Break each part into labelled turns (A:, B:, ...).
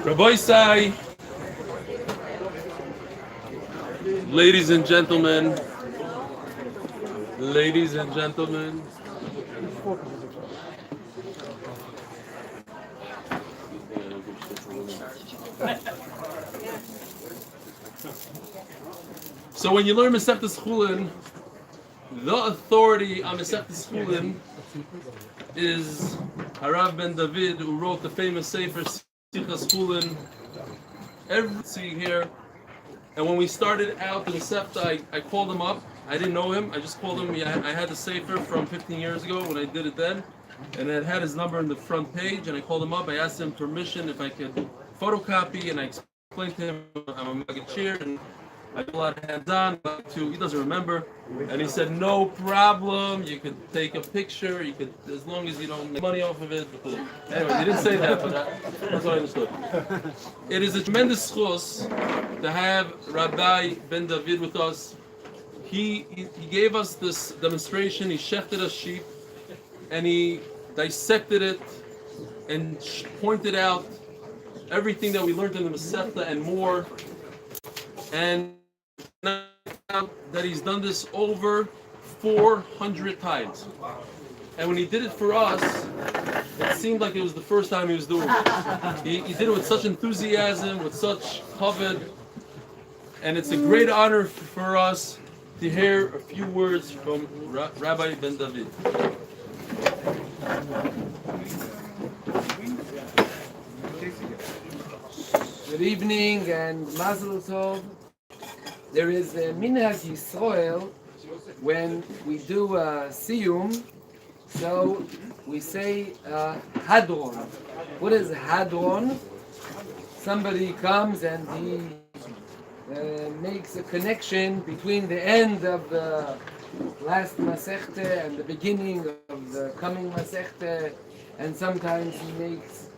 A: Rabbi Sai, ladies and gentlemen, ladies and gentlemen. So when you learn Masechtas Chulin, the authority on Masechtas Chulin is Harav ben David, who wrote the famous Sefer Sichas Chulin. See here. And when we started out the Masechta, I called him up. I didn't know him. I just called him. I had the Sefer from 15 years ago when I did it then. And it had his number in the front page. And I called him up. I asked him permission if I could photocopy. And I explained to him I'm a Magachir. And I did a lot of hands-on. He doesn't remember. And he said, no problem. You could take a picture. You could, as long as you don't make money off of it. Anyway, he didn't say that, but that's what I understood. It is a tremendous schus to have Rabbi Ben David with us. He gave us this demonstration. He shechted a sheep, and he dissected it and pointed out everything that we learned in the Masechta and more. And now that he's done this over 400 times. And when he did it for us, it seemed like it was the first time he was doing it. He did it with such enthusiasm, with such kavod, and it's a great honor for us to hear a few words from Rabbi Ben David.
B: Good evening and Mazel Tov. There is a Minhag Yisrael when we do a Siyum, so we say Hadron. What is Hadron? Somebody comes and he makes a connection between the end of the last Masechta and the beginning of the coming Masechta, and sometimes he makes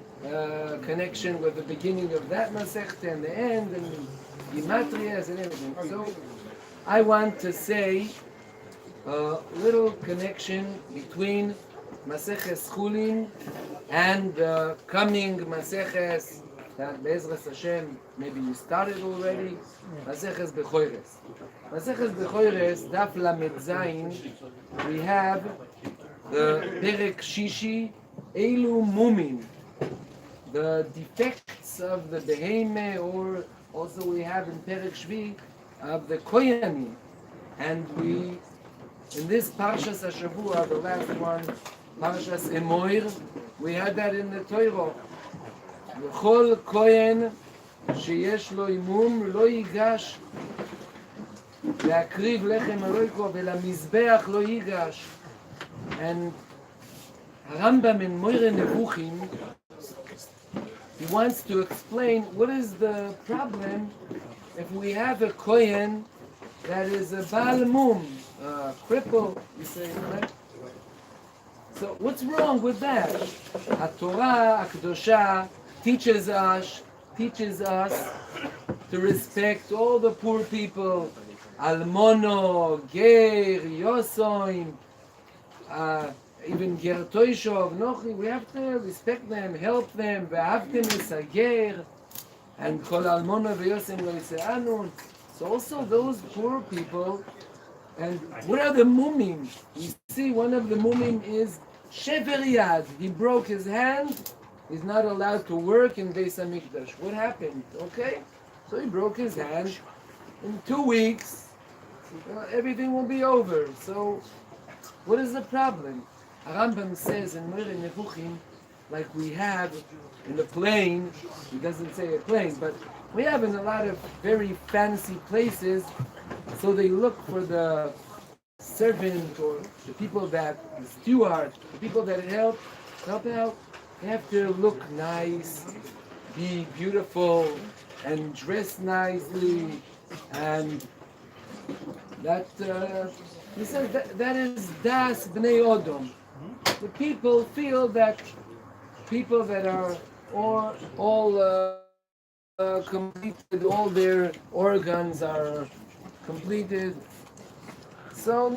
B: connection with the beginning of that Masechta and the end, and Gematrias and everything. So I want to say a little connection between Maseches Chulin and the coming Maseches that Be'ezras Hashem, maybe you started already, Maseches Bechoires. Maseches Bechoires, Daf Lamed Zayin, we have the Perek Shishi, Eilu Mumin, the defects of the Beheme, or also we have in Perek Shvi of the Koyanim. And we, in this Parshas HaShavua, the last one, Parshas Emoir, we had that in the Torah. וכל כהן שיש לו אימום לא ייגש להקריב לחם אלוהיכו ולמזבח לא ייגש. And Rambam in Moire Nevuchim, he wants to explain what is the problem if we have a kohen that is a Baal Mum, a cripple, you say, right? So what's wrong with that? HaTorah HaKdosha teaches us to respect all the poor people, Almono, Ger, Yosoim, even Ger Toishov, Nochi. We have to respect them, help them. Ve'avtem esager, and Kol Almono ve'Yosim lo yise'anun. So also those poor people. And what are the mumim? You see, one of the mumim is Shever Yad. He broke his hand. He's not allowed to work in Beis HaMikdash. What happened? Okay, so he broke his hand. In 2 weeks, everything will be over. So, what is the problem? Rambam says in Moire Nevuchim, like we have in a plane, he doesn't say a plane, but we have in a lot of very fancy places, so they look for the servant or the people that, the steward, the people that help out. They have to look nice, be beautiful, and dress nicely, and that he says that is das bnei odom. The people feel that people that are all completed, all their organs are completed. So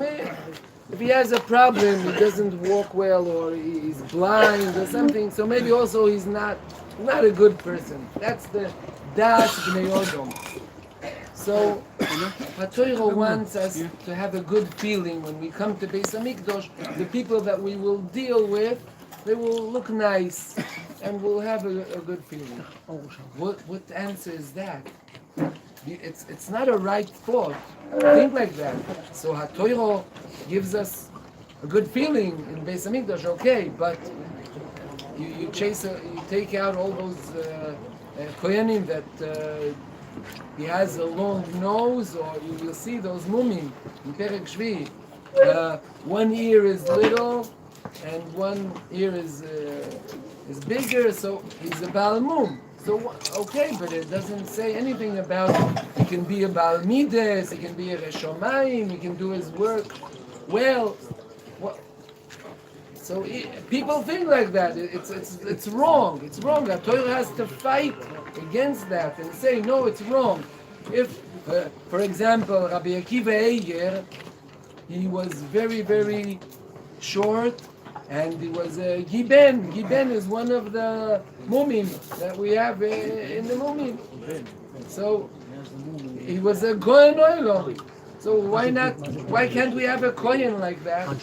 B: if he has a problem, he doesn't walk well, or he's blind or something, so maybe also he's not not a good person. That's the Das Bnei Odom. So, HaTorah wants us to have a good feeling when we come to Beis Hamikdash. The people that we will deal with, they will look nice, and we'll have a good feeling. What answer is that? It's not a right thought. Think like that. So HaTorah gives us a good feeling in Beis Hamikdash, okay, but you take out all those koyanim that he has a long nose, or you will see those mumim in Perek Shvi. One ear is little, and one ear is bigger, so he's a Baal Mum. So, okay, but it doesn't say anything about he can be a Baal Mides, he can be a Reshomayim, he can do his work well. So people think like that. It's wrong. It's wrong. The Torah has to fight against that and say, no, it's wrong. If, for example, Rabbi Akiva Eiger, he was very, very short, and he was a Giben. Giben is one of the mumim that we have in the mumim. So he was a Goyen Oilo. So why can't we have a Kohen like that?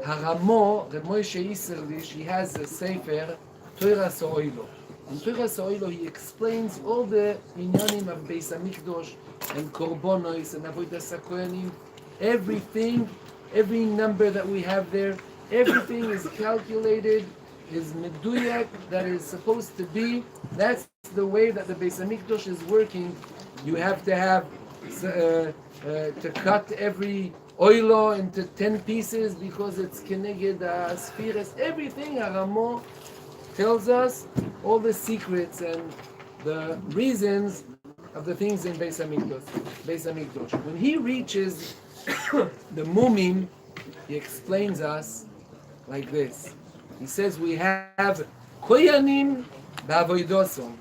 B: Haramo, Reb Moshe Iserlish, he has a sefer, Torah So'oilo. In Torah So'oilo he explains all the inyanim of Beis HaMikdash and Korbonos and Avodas HaKohanim. Everything, every number that we have there, everything is calculated, is meduyak, that is supposed to be. That's the way that the Beis HaMikdash is working. You have to have, to cut every oilo into 10 pieces because it's keneged spheres. Everything Aramo tells us all the secrets and the reasons of the things in Beis Hamikdash. When he reaches the mumim, he explains us like this. He says we have koyanim ba'avodosom,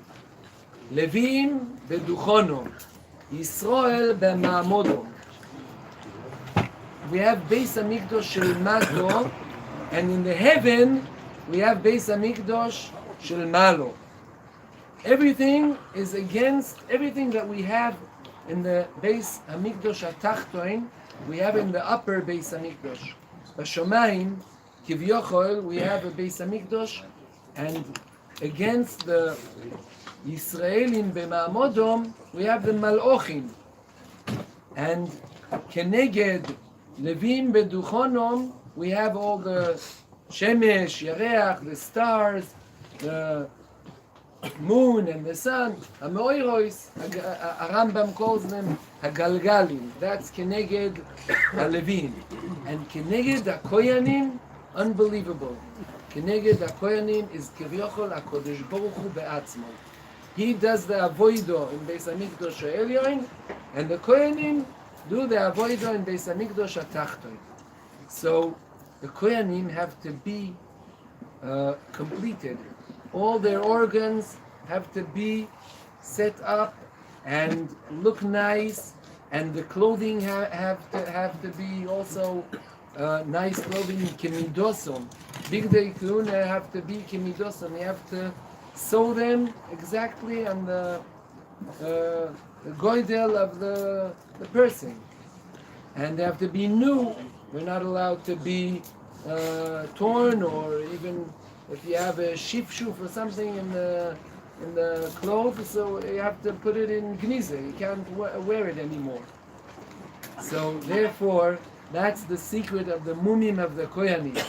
B: levim beduchonom, Yisrael b'ma'amodom. We have Beis Hamikdash Shel Mato, and in the heaven we have Beis Hamikdash Shel Malo. Everything is against everything that we have in the Beis Hamikdash Atachtoin. We have in the upper Beis Hamikdash. Bashomayim, Kivyochol, we have a Beis Hamikdash, and against the Yisraelim b'Ma'amodom, we have the Malochim, and Keneged Levim beduchonom, we have all the Shemesh, Yereach, the stars, the moon and the sun. Hamoirois, Rambam calls them Hagalgalim. That's Keneged Halevim. And Keneged HaKoyanim, unbelievable. Keneged HaKoyanim is Kivyochol HaKodesh Baruch Hu Be'atzmo. He does the Avoido in Beis Hamikdash Elyon, and the Koyanim do the avodah in Beis Hamikdash Atachtoin. So the Koyanim have to be completed. All their organs have to be set up and look nice, and the clothing have to be also nice clothing. Kemidosom, Bigdei Kluna have to be kemidosom. You have to sew them exactly on the goydel of the person, and they have to be new. They're not allowed to be torn, or even if you have a shifshuf or something in the clothes, so you have to put it in gniza. You can't wear it anymore. So therefore, that's the secret of the mumim of the koyanim.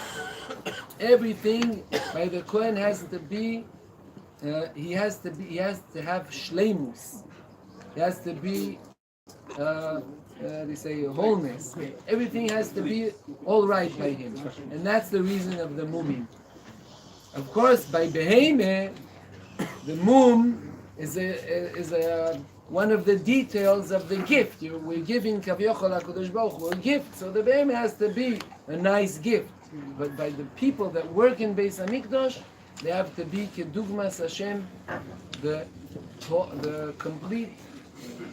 B: Everything by the kohen has to be. He has to have shleimus. He has to be, they say, wholeness. Everything has to be all right by him, and that's the reason of the mumim. Of course, by behemeh, the mum is one of the details of the gift. We're giving Kavyochol HaKadosh Baruch Hu a gift, so the behemeh has to be a nice gift. But by the people that work in Beis Hamikdash, they have to be kedugmas Hashem, the complete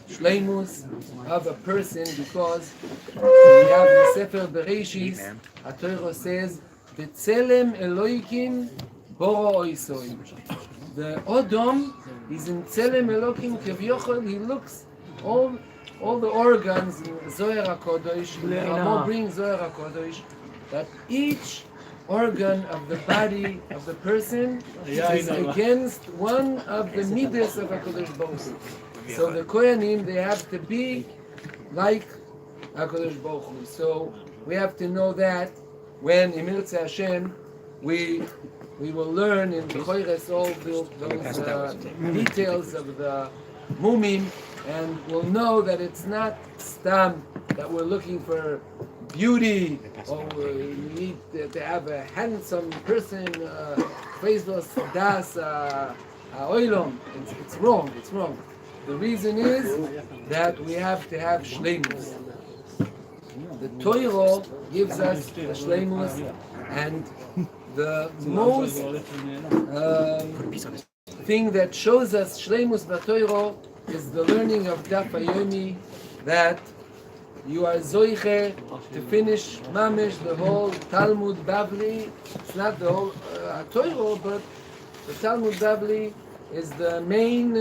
B: shleimus of a person, because we have the Sefer Bereshis, HaTorah says, "B'tzelem Eloikim boro oisoim, the Odom is in Tzelem Elokim Kevyochel. He looks all the organs in Zohar HaKodesh. Ramo brings Zohar HaKodesh that each organ of the body of the person is against one of the midas of HaKadosh Baruch Hu. So the Kohanim, they have to be like HaKadosh Baruch Hu. So we have to know that when Emirtze Hashem, we will learn in B'choires all those details of the mumim, and we'll know that it's not stam that we're looking for beauty, or we need to have a handsome person, faceless das oilom. It's wrong. It's wrong. The reason is that we have to have shleimus. The Torah gives us the shleimus, and the most thing that shows us shleimus b'Torah is the learning of Daf Yomi, that you are zoiche to finish mamish the whole Talmud Bavli. It's not the whole Torah, but the Talmud Bavli is the main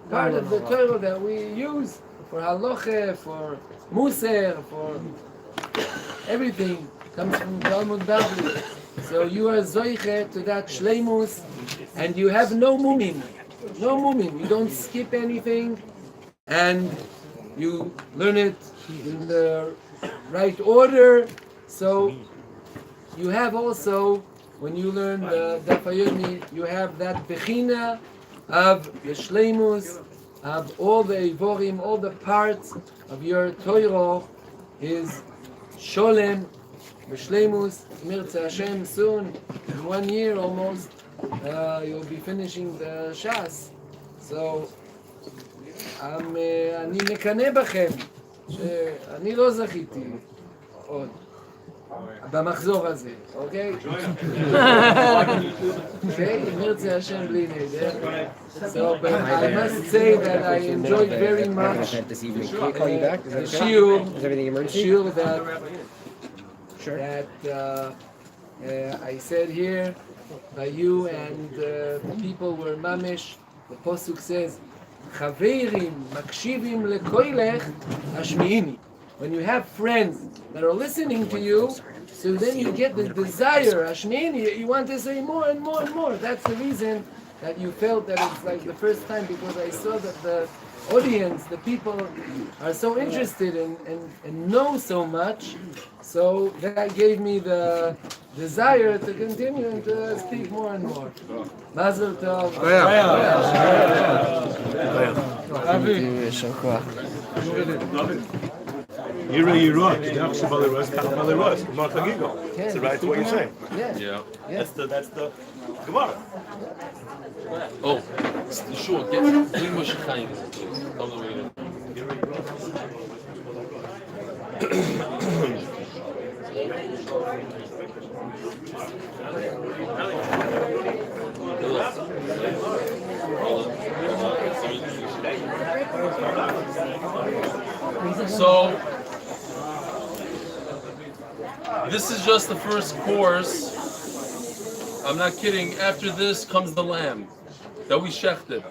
B: part of the Torah that we use for halacha, for muser, for everything comes from Talmud Bavli. So you are zoiche to that shleimus, and you have no mumim. No mumim. You don't skip anything, and you learn it in the right order. So you have also, when you learn the Daf Yomi, you have that bechina of the shleimus, of all the ivorim, all the parts of your Torah is sholem, b'shleimus. Mirtze Hashem, soon, in 1 year almost, you'll be finishing the Shas. So אני מקנא בכם, שאני לא זכיתי עוד במחזור הזה, אוקיי? אוקיי? נרצה השם בלי נדר. So, but I must say that I enjoyed very much the shiur that I said here by you, and the people were mamish. The Posuk says, Chaveirim makshivim lekoilech hashmiini. When you have friends that are listening to you, so then you get the desire, hashmiini, you want to say more and more and more. That's the reason that you felt that it's like the first time, because I saw that the audience, the people are so interested and know so much. So that gave me the desire to continue and to speak more and more. Mazel tov.
C: It's the right way you say.
A: Yeah.
C: That's the Gemara.
A: Oh, sure. Bring Moshe Chaim. So, this is just the first course. I'm not kidding. After this comes the lamb that we shechted.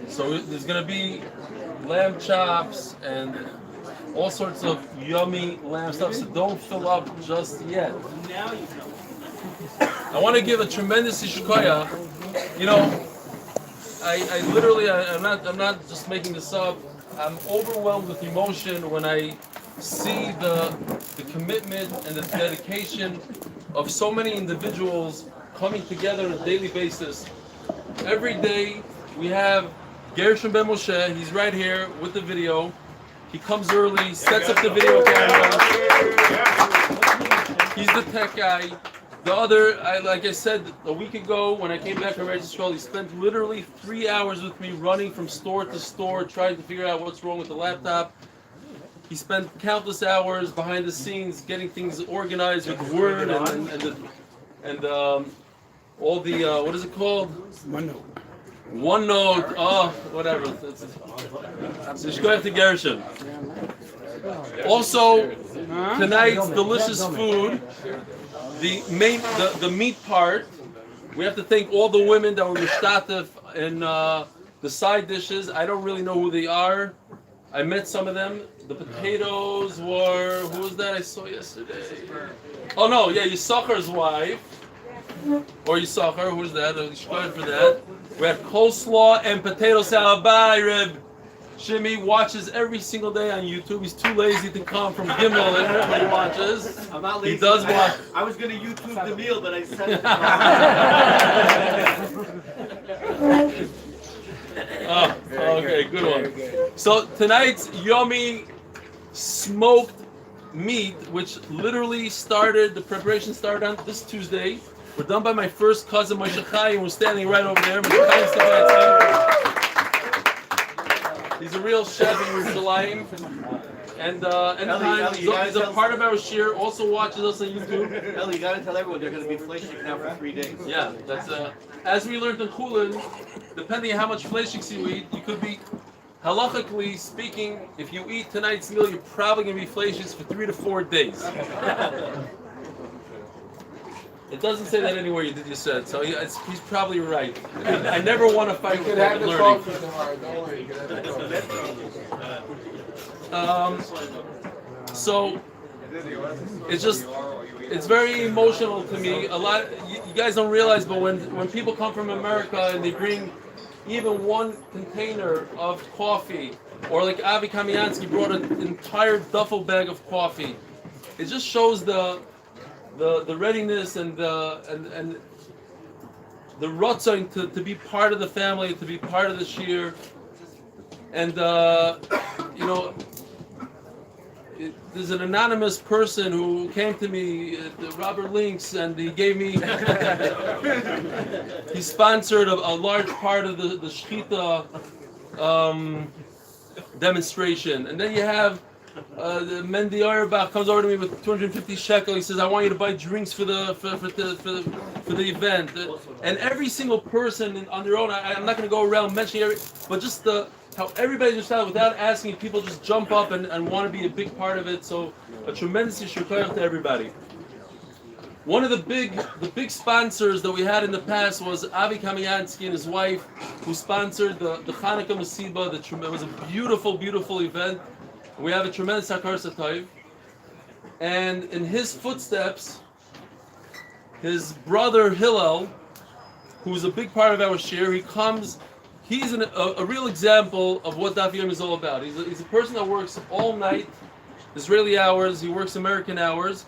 A: So there's going to be lamb chops and all sorts of yummy lamb stuff. So don't fill up just yet. I want to give a tremendous ishkoya. You know, I literally, I'm not just making this up. I'm overwhelmed with emotion when I see the commitment and the dedication of so many individuals coming together on a daily basis. Every day we have Gershon Ben Moshe. He's right here with the video. He comes early, sets up the video camera. He's the tech guy. The other, like I said a week ago when I came back from Eretz Yisrael, he spent literally 3 hours with me running from store to store, trying to figure out what's wrong with the laptop. He spent countless hours behind the scenes getting things organized with Word and all the what is it called? OneNote. Oh, whatever. So just go after Gershon. Also, tonight's delicious food. The meat part We have to thank all the women that were mishtatif in the side dishes. I don't really know who they are. I met some of them. The potatoes were, who was that I saw yesterday? Oh no, yeah, Yisachar's wife. Or Yisachar, who's that? Shkoyed for that. We had coleslaw and potato salad. Bye, Rib. Shimmy watches every single day on YouTube. He's too lazy to come from Gimel and everybody watches.
D: I'm not lazy.
A: He does watch.
D: I was going to YouTube the meal, but I said it.
A: Oh, okay, good one. So tonight's yummy smoked meat, which literally started, the preparation started on this Tuesday. We're done by my first cousin, Moshe Chaim, who's standing right over there. Moshe Chaim Stefanski. He's a real chef in Yerushalayim. And anytime he's a part of our shir, also watches us on YouTube.
D: Ellie, you got to tell everyone they're going to be fleshik now for 3 days.
A: Yeah, that's as we learned in Chulin, depending on how much fleshik you eat, you could be, halachically speaking, if you eat tonight's meal, you're probably going to be fleshik for 3 to 4 days. It doesn't say that anywhere you said, so he's probably right. I never want to fight with learning. So it's very emotional to me. A lot, you guys don't realize, but when people come from America and they bring even one container of coffee, or like Avi Kamiansky brought an entire duffel bag of coffee, it just shows the readiness and the ratzon to be part of the family, to be part of the shir, and there's an anonymous person who came to me, Robert Links, and he gave me, he sponsored a large part of the Shechita demonstration, and then you have the Mendy Auerbach comes over to me with 250 shekel. He says, "I want you to buy drinks for the event." And every single person on their own, I'm not going to go around mentioning but just how everybody's just out without asking. People just jump up and want to be a big part of it. So a tremendous yishur koach to everybody. One of the big sponsors that we had in the past was Avi Kamiansky and his wife, who sponsored the Hanukkah Masiba. It was a beautiful, beautiful event. We have a tremendous Hakar Satayv. And in his footsteps, his brother Hillel, who's a big part of our shir, he's a real example of what Daf Yom is all about. He's a person that works all night, Israeli hours, he works American hours.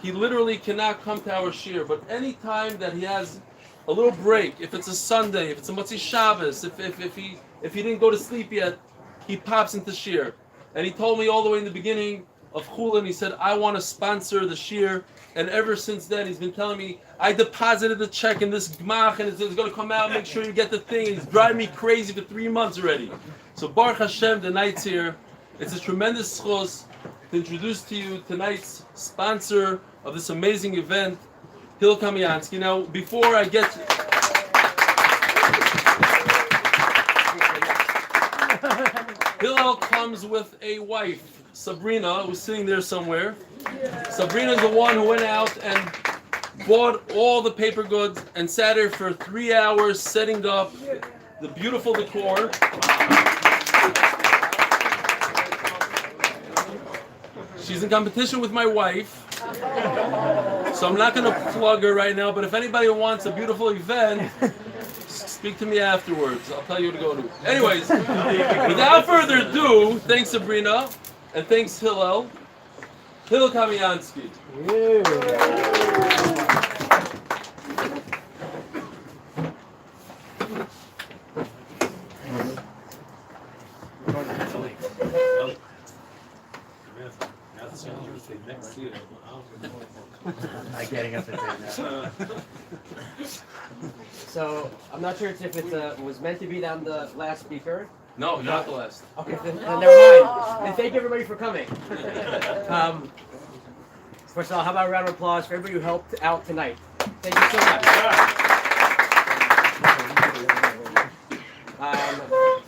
A: He literally cannot come to our shir, but any time that he has a little break, if it's a Sunday, if it's a Motzei Shabbos, if he didn't go to sleep yet, he pops into shir. And he told me all the way in the beginning of Chulin, he said, "I want to sponsor the shir." And ever since then, he's been telling me, "I deposited the check in this gmach, and it's going to come out. Make sure you get the thing." And he's driving me crazy for 3 months already. So Baruch Hashem, the night's here. It's a tremendous schos to introduce to you tonight's sponsor of this amazing event, Hillel Kamiansky. Now, before I get Hillel comes with a wife, Sabrina, who's sitting there somewhere. Sabrina's the one who went out and bought all the paper goods and sat here for 3 hours setting up the beautiful decor. She's in competition with my wife, so I'm not going to plug her right now, but if anybody wants a beautiful event, speak to me afterwards. I'll tell you where to go to. Anyways, without further ado, thanks Sabrina, and thanks Hillel Kamiansky.
E: I'm getting up there now. So I'm not sure if it was meant to be on the last speaker.
A: No, not the last.
E: Okay, then never mind. And thank you everybody for coming. First of all, how about a round of applause for everybody who helped out tonight? Thank you so much.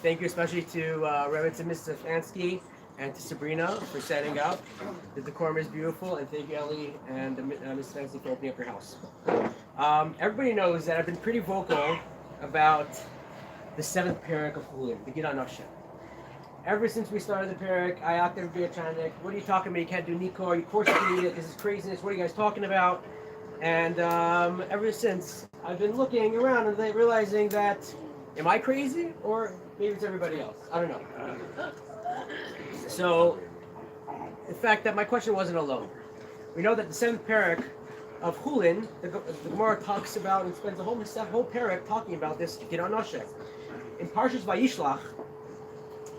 E: Thank you especially to Reverend Ms. Stefanski and to Sabrina for setting up. The decorum is beautiful, and thank you, Ellie and Ms. Stefanski, for opening up your house. Everybody knows that I've been pretty vocal about the seventh parak of Chulin, the Gid Hashem. Ever since we started the parak, I asked everybody trying to, what are you talking about? You can't do Nikor. Of course you can eat it. This is craziness. What are you guys talking about? And ever since, I've been looking around and realizing that, am I crazy? Or maybe it's everybody else. I don't know. So, the fact that my question wasn't alone. We know that the seventh parak of Chulin, the Gemara talks about and spends the whole parak talking about this Gid Hashem. In Parshas Vayishlach,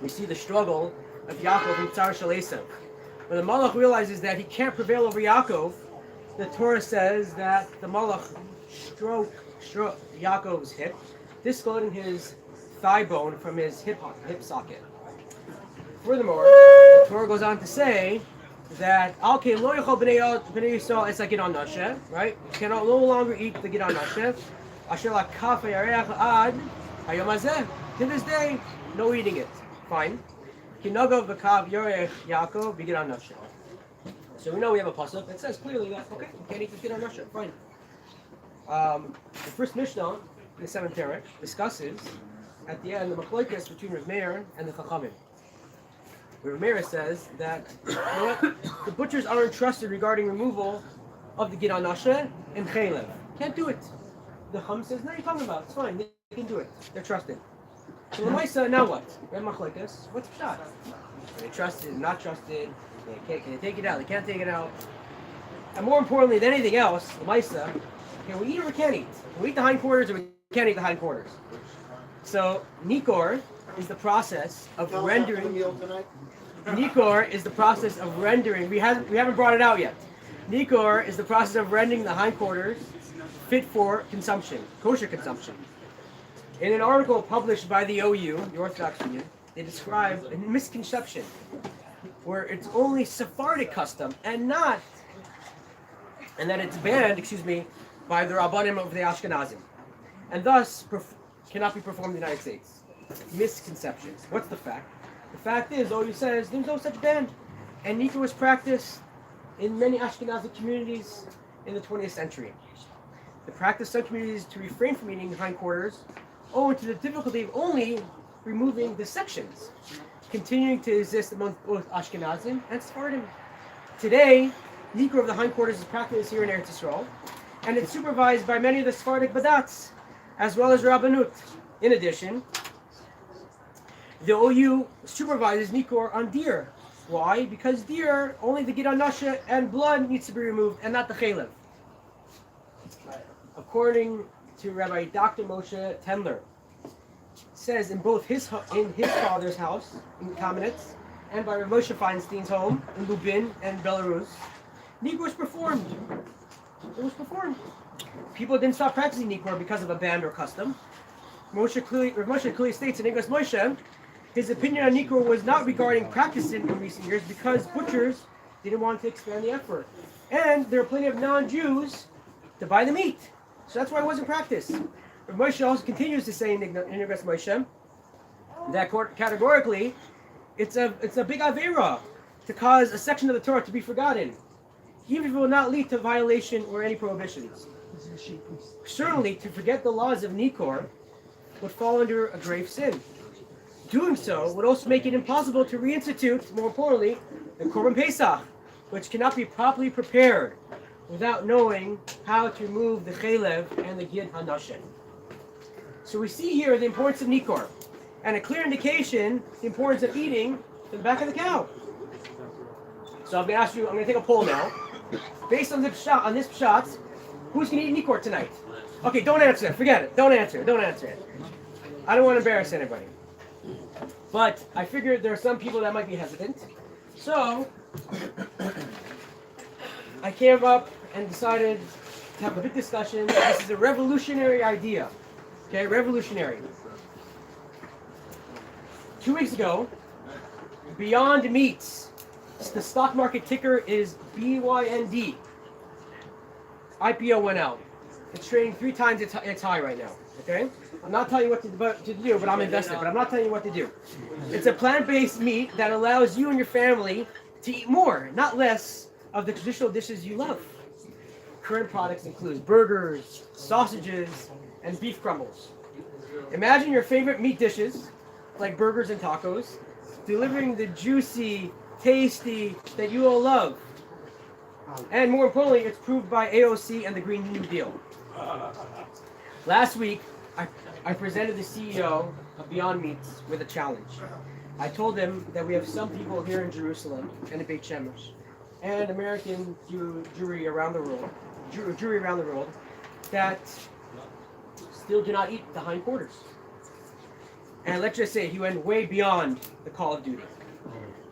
E: we see the struggle of Yaakov and Tzar Shel Esav. When the Malach realizes that he can't prevail over Yaakov, the Torah says that the Malach struck Yaakov's hip, discoloring his thigh bone from his hip socket. Furthermore, the Torah goes on to say that okay, lo yochel bnei Yisrael es Gid Hashem, right? You cannot no longer eat the Gid Hashem. Asher lakaf yareach ad hayom hazeh. To this day, no eating it. Fine. Kinogov v'kav yorech Yaakov v'Gid Hashem. So we know we have a pasuk that says clearly that okay, you can't eat the Gid Hashem. Fine. The first Mishnah, the seventh parak, discusses at the end the machlokes between Rav Meir and the Chachamim. Rav Meir says that you know what? The butchers are entrusted regarding removal of the Gid Hashem and Chaylev. Can't do it. The Chum says, no, you're talking about it's fine. They can do it. They're trusted. So the Maisa, now what? We have machlokes. What's the shot? Are they trusted? Not trusted? Can they take it out? They can't take it out. And more importantly than anything else, the Maisa, can we eat or we can't eat? Can we eat the hindquarters or we can't eat the hindquarters? So Nikor is the process of rendering. Nikor is the process of rendering. We haven't brought it out yet. Nikor is the process of rendering the hindquarters fit for consumption, kosher consumption. In an article published by the OU, the Orthodox Union, they describe a misconception where it's only Sephardic custom and that it's banned, by the Rabbanim of the Ashkenazim, and thus cannot be performed in the United States. Misconceptions. What's the fact? The fact is, OU says there's no such ban, and Nikor was practiced in many Ashkenazi communities in the 20th century. The practice of some communities to refrain from eating hindquarters owing to the difficulty of only removing the sections, continuing to exist among both Ashkenazim and Sephardim. Today, Nikor of the hindquarters is practiced here in Eretz Yisrael, and it's supervised by many of the Sephardic Badats, as well as Rabbanut. In addition, the OU supervises Nikor on deer. Why? Because deer, only the Gid Hashem and blood needs to be removed, and not the Chaylev. According to Rabbi Dr. Moshe Tendler, says in both his father's house in Kamenetz and by Rav Moshe Feinstein's home in Lubin and Belarus, Nikor was performed. It was performed. People didn't stop practicing Nikor because of a ban or custom. Rav Moshe clearly states in Igros Moshe, his opinion on Nikor was not regarding practicing in recent years because butchers didn't want to expand the effort. And there are plenty of non-Jews to buy the meat. So that's why it wasn't practiced. Rav Moshe also continues to say in Igros Moshe that categorically it's a big avera to cause a section of the Torah to be forgotten, even if it will not lead to violation or any prohibitions. Certainly, to forget the laws of Nikor would fall under a grave sin. Doing so would also make it impossible to reinstitute, more importantly, the Korban Pesach, which cannot be properly prepared without knowing how to remove the Chaylev and the Gid Hashem. So we see here the importance of Nikor, and a clear indication the importance of eating the back of the cow. So I'm going to take a poll now. Based on this shot, who's going to eat Nikor tonight? Okay, don't answer it. Forget it. Don't answer it. I don't want to embarrass anybody. But I figured there are some people that might be hesitant. So I came up and decided to have a big discussion. This is a revolutionary idea. Okay, revolutionary. 2 weeks ago, Beyond Meats, the stock market ticker is BYND. IPO went out. It's trading 3 times its high right now. Okay? I'm not telling you what to do, but I'm invested. But I'm not telling you what to do. It's a plant-based meat that allows you and your family to eat more, not less, of the traditional dishes you love. current products include burgers, sausages, and beef crumbles. Imagine your favorite meat dishes, like burgers and tacos, delivering the juicy, tasty that you all love. And more importantly, it's proved by AOC and the Green New Deal. Last week, I presented the CEO of Beyond Meats with a challenge. I told him that we have some people here in Jerusalem and in Beit Shemesh and American Jewry around the world, that still do not eat the hindquarters. And let's just say he went way beyond the call of duty.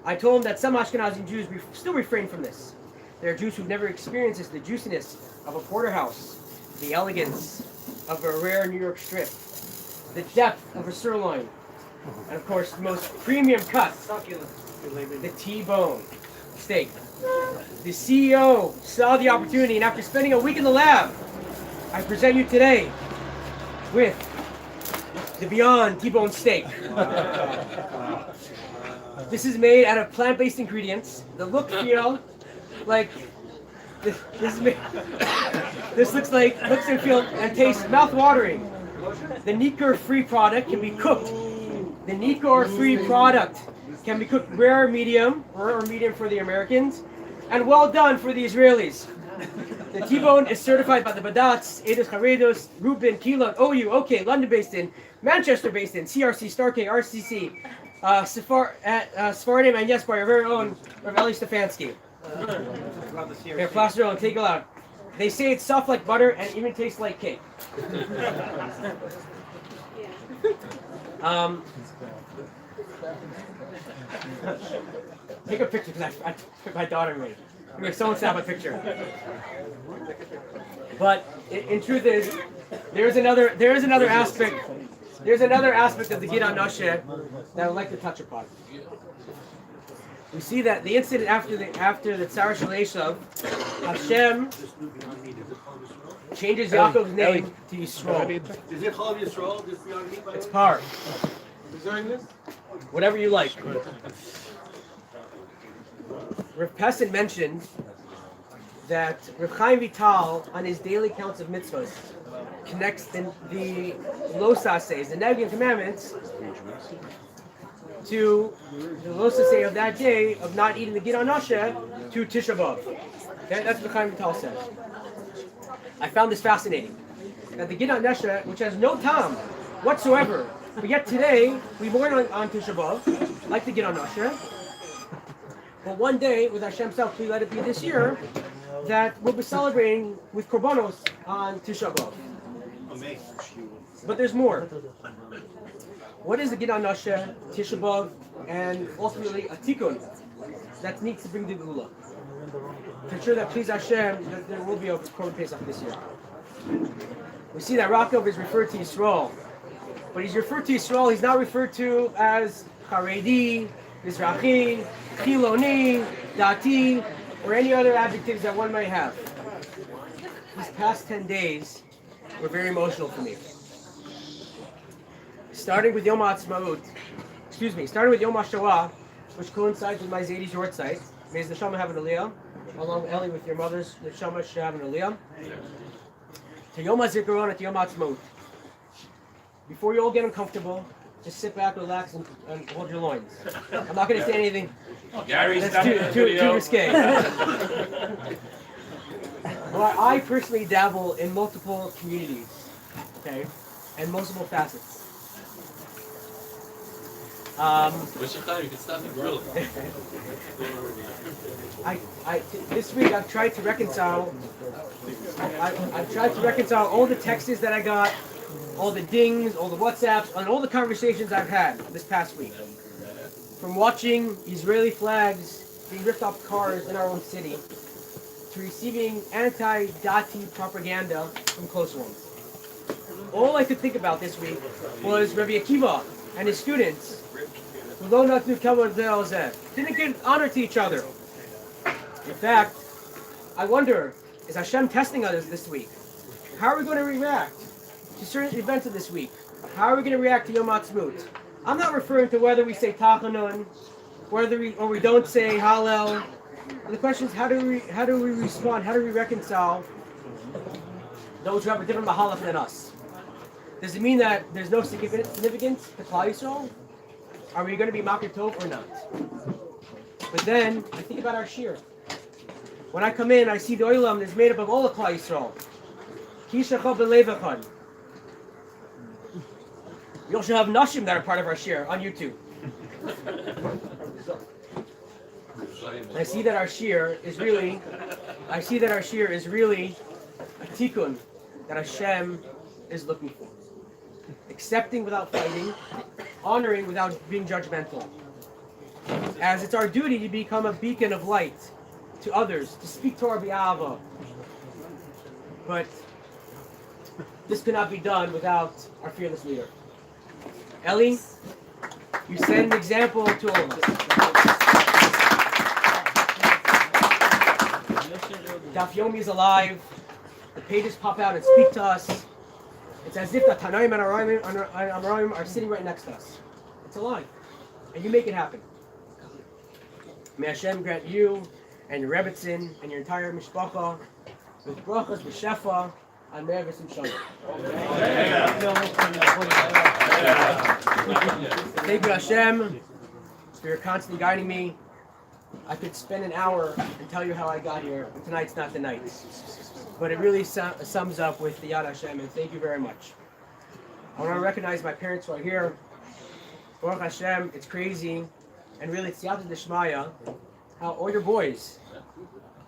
E: I told him that some Ashkenazi Jews still refrain from this. There are Jews who've never experienced this, the juiciness of a porterhouse, the elegance of a rare New York strip, the depth of a sirloin, and of course the most premium cut, the T-bone steak. The CEO saw the opportunity, and after spending a week in the lab, I present you today with the Beyond T-bone steak. This is made out of plant-based ingredients. The look, feel like this looks and feel and tastes mouth-watering. The Nikor-free product can be cooked. The Nikor-free product can be cooked rare, medium, or medium for the Americans, and well done for the Israelis. The T-bone is certified by the Badatz, Edus Haredos, Reuben, Kilot, OU, OK, London-based in, Manchester-based in, CRC, Starkey, RCC, Sephardim, and yes, by our very own Rav Eli Stefanski. Here, plaster on, take it out. They say it's soft like butter and even tastes like cake. Take a picture because I took my daughter with me. Anyway, someone snap a picture. But in truth there is another aspect. There's another aspect of the Gid Noshe that I would like to touch upon. We see that the incident after the Tzara Shel Esav, Hashem changes Yaakov's name to Yisrael.
D: Is it called Yisrael? Just Beyond Meat?
E: It's par. Whatever you like. Rav Pessin mentioned that Rav Chaim Vital, on his daily counts of mitzvahs, connects the Losaseh, the Nevi'im commandments, to the Losaseh of that day of not eating the Gid Noshe to Tisha B'Av. Okay? That's what Chaim Vital said. I found this fascinating. That the Gid Noshe, which has no tam whatsoever, but yet today we mourn on Tisha B'Av, like the Gid Noshe. But one day, with Hashem's help, please let it be this year, that we'll be celebrating with Korbanos on Tisha B'Av. But there's more. What is the Gid Noshe, Tisha B'Av, and ultimately a tikkun that needs to bring the Geula? To ensure that, please Hashem, that there will be a Korban Pesach this year. We see that Yaakov is referred to Yisrael, but he's referred to Yisrael. He's not referred to as Haredi, Mizrahi, Chiloni, Dati, or any other adjectives that one might have. These past 10 days were very emotional for me. Starting with Yom HaShoah, which coincides with my Zaydi's Yort site. May the Neshama have an Aliyah, along with Eli with your mother's Neshama should have an Aliyah. To Yom HaZikaron at Yom HaAtzmaut. Before you all get uncomfortable, just sit back, relax, and hold your loins. I'm not going to say anything that's too risque. Well, I personally dabble in multiple communities, okay, and multiple facets.
A: You can stop the grill.
E: This week I've tried to reconcile. I've tried to reconcile all the texts that I got, all the dings, all the WhatsApps, and all the conversations I've had this past week. From watching Israeli flags being ripped off cars in our own city, to receiving anti-Dati propaganda from close ones. All I could think about this week was Rabbi Akiva and his students didn't give honor to each other. In fact, I wonder, is Hashem testing us this week? How are we going to react to certain events of this week? How are we going to react to Yom HaAtzmaut? I'm not referring to whether we say Tachanun, whether we don't say Hallel. The question is, how do we respond? How do we reconcile those who have a different mahalach than us. Does it mean that there's no significance to Klal Yisrael? Are we going to be Makir Tov or not? But then, I think about our shir. When I come in, I see the Olam is made up of all the Klal Yisrael. Kishacha b'levachad. We also have Nashim that are part of our shir on YouTube. And I see that our shir is really a tikkun that Hashem is looking for. Accepting without fighting, honoring without being judgmental. As it's our duty to become a beacon of light to others, to speak Torah b'Ahava. But this could not be done without our fearless leader. Eli, you set an example to all of us. Daf Yomi is alive. The pages pop out and speak to us. It's as if the Tanaim and Amoraim are sitting right next to us. It's alive. And you make it happen. May Hashem grant you and your Rebbetzin and your entire mishpacha with brachas, with shefa, and me'er v'sim shalom. Thank you, Hashem, for your constantly guiding me. I could spend an hour and tell you how I got here, but tonight's not the night. But it really sums up with the Yad Hashem, and thank you very much. I want to recognize my parents who are here. Baruch Hashem, it's crazy, and really it's Yad D'Shmaya, how all your boys,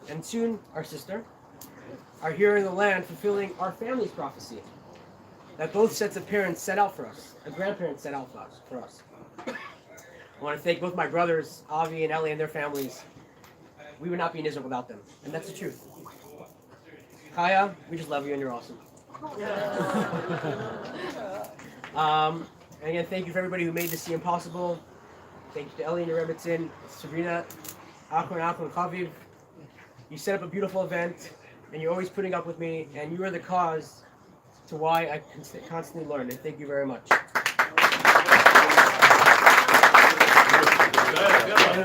E: and soon our sister, are here in the land fulfilling our family's prophecy. That both sets of parents set out for us, and grandparents set out for us. I want to thank both my brothers, Avi and Eli, and their families. We would not be in Israel without them, and that's the truth. Chaya, we just love you and you're awesome. And again, thank you for everybody who made this Siyum possible. Thank you to Eli and your Rebbetzin, Sabrina, Achron, Chaviv. You set up a beautiful event, and you're always putting up with me, and you are the cause to why I constantly learn, and thank you very much.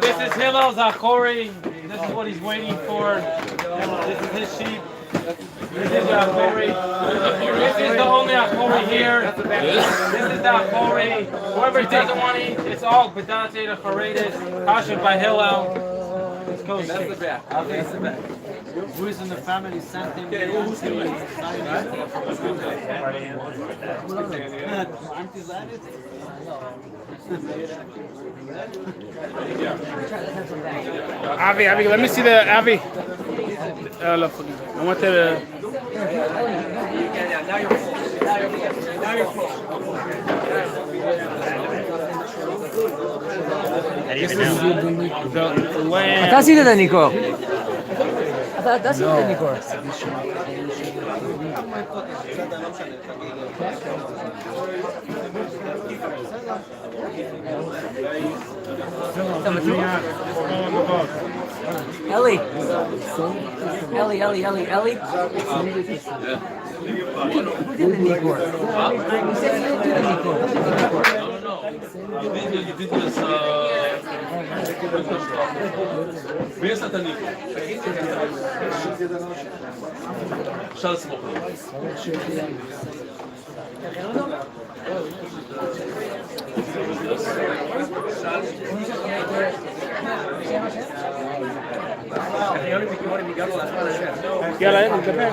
F: This is Hillel Zachori. This is what he's waiting for. This is his sheep. This is Zachori. This is the only Achori here. This is the Achori. Whoever doesn't want to eat, it's all Bedante the Charedis, Kasher by Hillel. Let's go. That's the back. That's the back.
G: Who is in the family sent him?
F: Avi, let me see the Avi. I want the.
E: Now you're full. Now you're full.
F: The lamb.
B: אתה עשית את הניקור. אתה עשית את הניקור. Ellie. Ellie. Who did the nikor? You said you didn't do the nikor.
A: No. You did this. מי עשה את הניקו? אפשר לסמוך לו.
F: יאללה, נדבר.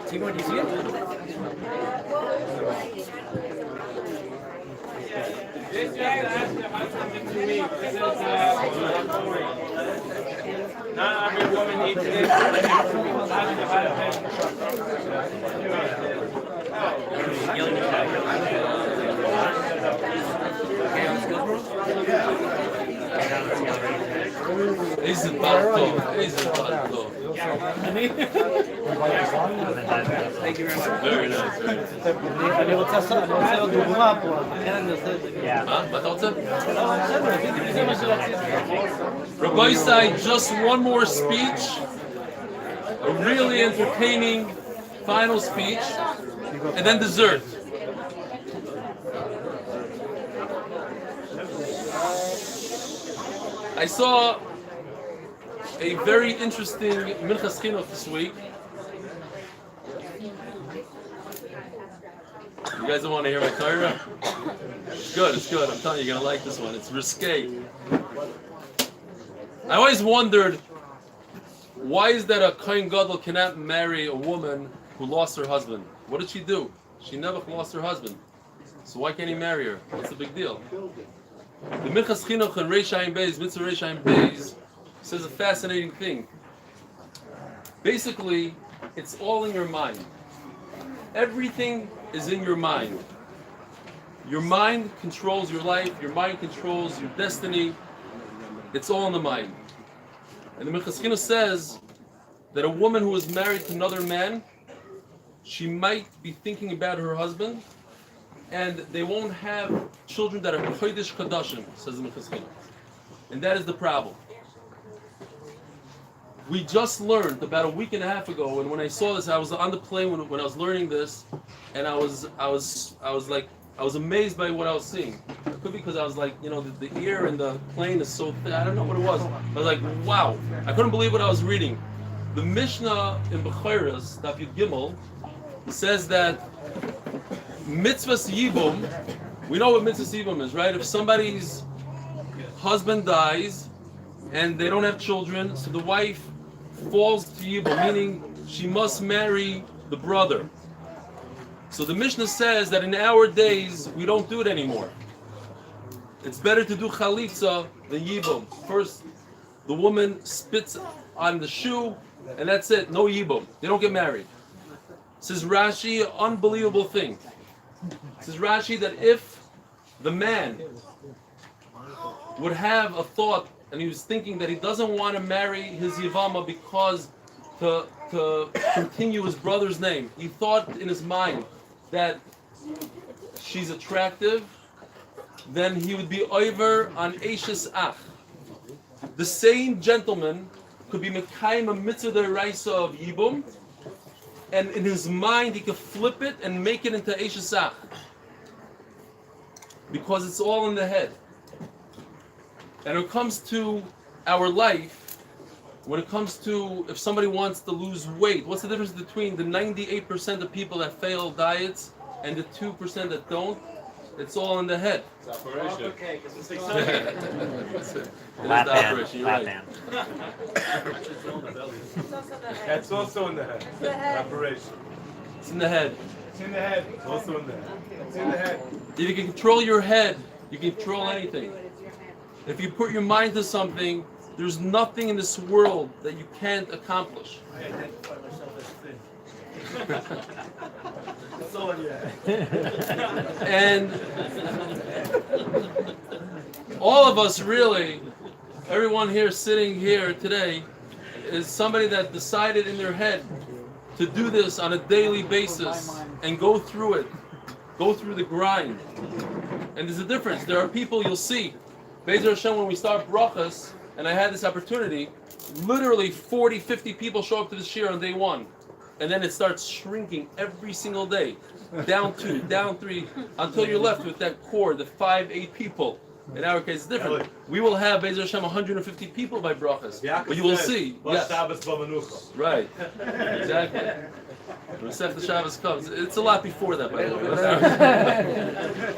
E: Timon, do you see it?
F: This guy asked about something to me. He says, not every woman eats this.
A: איזה טוב. Very nice.
G: אני רוצה עוד דוגמה פה, לכן אני עושה את זה.
A: מה אתה רוצה? Rabbi Isai, just one more speech a really entertaining final speech, and then dessert. I saw a very interesting Minchas Chinuch this week. You guys don't want to hear my Torah? It's good. I'm telling you, you're going to like this one. It's risque. I always wondered, why is that a Kohen Gadol cannot marry a woman who lost her husband? What did she do? She never lost her husband. So why can't he marry her? What's the big deal? The Minchas Chinuch in Reish Ayin Beis, Mitzvah Reish Ayin Beis, says a fascinating thing. Basically, it's all in your mind. Everything is in your mind. Your mind controls your life. Your mind controls your destiny. It's all in the mind. And the Minchas Chinuch says that a woman who is married to another man, she might be thinking about her husband, and they won't have children that are Kodesh Kadashim, says the Minchas Chinuch. And that is the problem. We just learned about a week and a half ago, and when I saw this, I was on the plane when I was learning this, and I was amazed by what I was seeing. It could be because I was like, the air in the plane is so thick. I don't know what it was. I was like, wow. I couldn't believe what I was reading. The Mishnah in Bechoros, Daf Yud Gimel, says that mitzvahs yibum, we know what mitzvahs yibum is, right? If somebody's husband dies and they don't have children, so the wife falls to yibum, meaning she must marry the brother. So the Mishnah says that in our days, we don't do it anymore. It's better to do chalitza than yibum. First, the woman spits on the shoe, and that's it, no yibum. They don't get married. Says Rashi, unbelievable thing. Says Rashi that if the man would have a thought, and he was thinking that he doesn't want to marry his yivama because to continue his brother's name, he thought in his mind that she's attractive, then he would be over on Eishes Ach. The same gentleman could be Mekayim a mitzvah deraisa of Yibum, and in his mind he could flip it and make it into Eishes Ach. Because it's all in the head. And when it comes to our life, when it comes to if somebody wants to lose weight, what's the difference between the 98% of people that fail diets and the 2% that don't? It's all in the head.
D: It's operation. Okay, because it's
G: Lap band.
C: That's also in the head. Operation.
A: It's in the head.
C: It's in the head. It's also in the head. It's in the head.
A: If you can control your head, you can control anything. If you put your mind to something, there's nothing in this world that you can't accomplish.
C: I identify myself as thin. That's all in your head.
A: And all of us really, everyone here sitting here today, is somebody that decided in their head to do this on a daily basis and go through it, go through the grind. And there's a difference. There are people you'll see, Be'ezer Hashem, when we start brachas, and I had this opportunity, literally 40, 50 people show up to the shir on day one. And then it starts shrinking every single day. Down 2, down 3, until you're left with that core, the 5, 8 people. In our case, it's different. We will have, Be'ezer Hashem, 150 people by brachas. But you will see. Yes. Right. Exactly. When Sefta Shabbos comes, it's a lot before that, by the way.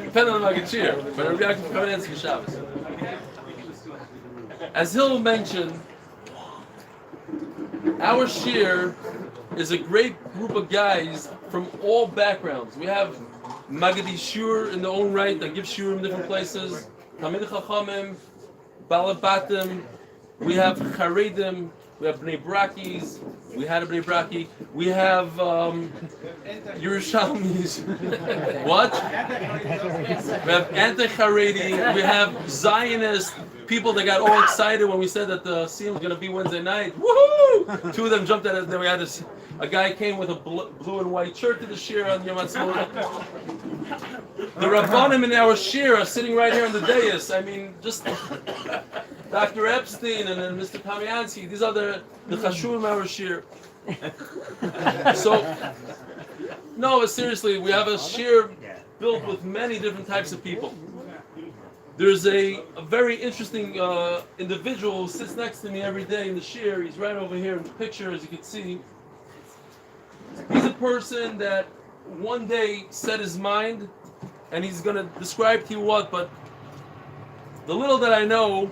A: Depending on the Magachir. But Rabbi Yaakov coming in for Shabbos. As Hill mentioned, our shir is a great group of guys from all backgrounds. We have Magadi Shur in their own right that give shur in different places. Talmidei Chachamim, Balabatim. We have Charedim. We have Bnei Brakis. We had a Bnei Braki. We have Yerushalmis. What? We have anti-Haredi. We have Zionist people that got all excited when we said that the Siyum was going to be Wednesday night. Woohoo! 2 of them jumped at it. Then we had this. A guy came with a blue and white shirt to the shir on Yom Ha'atzmaut. The Rabbanim in our shir are sitting right here on the dais. I mean, just Dr. Epstein and then Mr. Kamiansky. These are the Chashuv in our shir. So, no, but seriously, we have a shir built with many different types of people. There's a very interesting individual who sits next to me every day in the shir. He's right over here in the picture, as you can see. He's a person that one day set his mind, and he's going to describe to you what, but the little that I know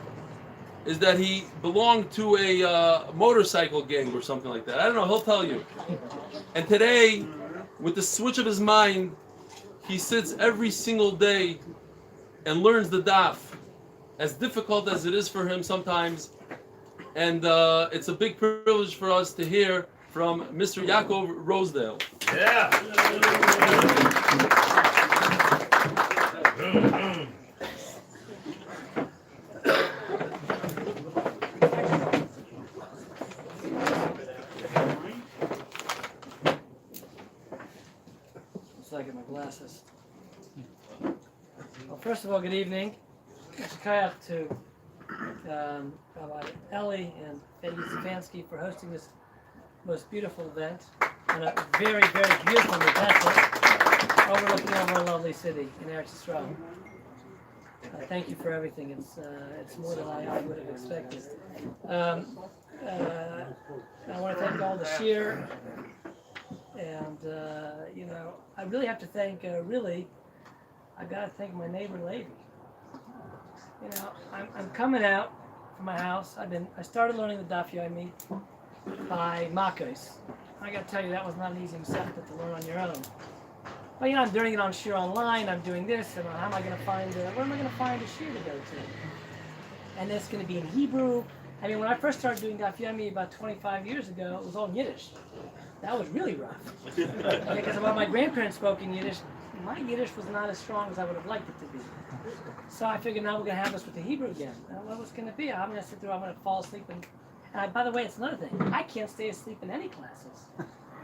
A: is that he belonged to a motorcycle gang or something like that. I don't know, he'll tell you. And today, with the switch of his mind, he sits every single day and learns the daf, as difficult as it is for him sometimes. And it's a big privilege for us to hear from Mr. Yaakov Rosedale.
C: Yeah.
H: I get my glasses. Well, first of all, good evening. It's kayak to Rabbi Eli and Eddie Stefanski for hosting this most beautiful event on a very, very beautiful event overlooking over a lovely city in Eretz Yisrael. Thank you for everything. It's more than I would have expected. I want to thank all the shir. And, I really have to thank, I've got to thank my neighbor lady. I'm coming out from my house. I started learning the Daf Yomi by Makos. I got to tell you, that was not an easy Masechta to learn on your own. But, I'm doing it on Shir Online. I'm doing this, and how am I going to find where am I going to find a Shir to go to? And it's going to be in Hebrew. I mean, when I first started doing Daf Yomi about 25 years ago, it was all in Yiddish. That was really rough. Because while my grandparents spoke in Yiddish, my Yiddish was not as strong as I would have liked it to be. So I figured now we're going to have this with the Hebrew again. Now, what was going to be? I'm going to sit there, I'm going to fall asleep. And by the way, it's another thing. I can't stay asleep in any classes.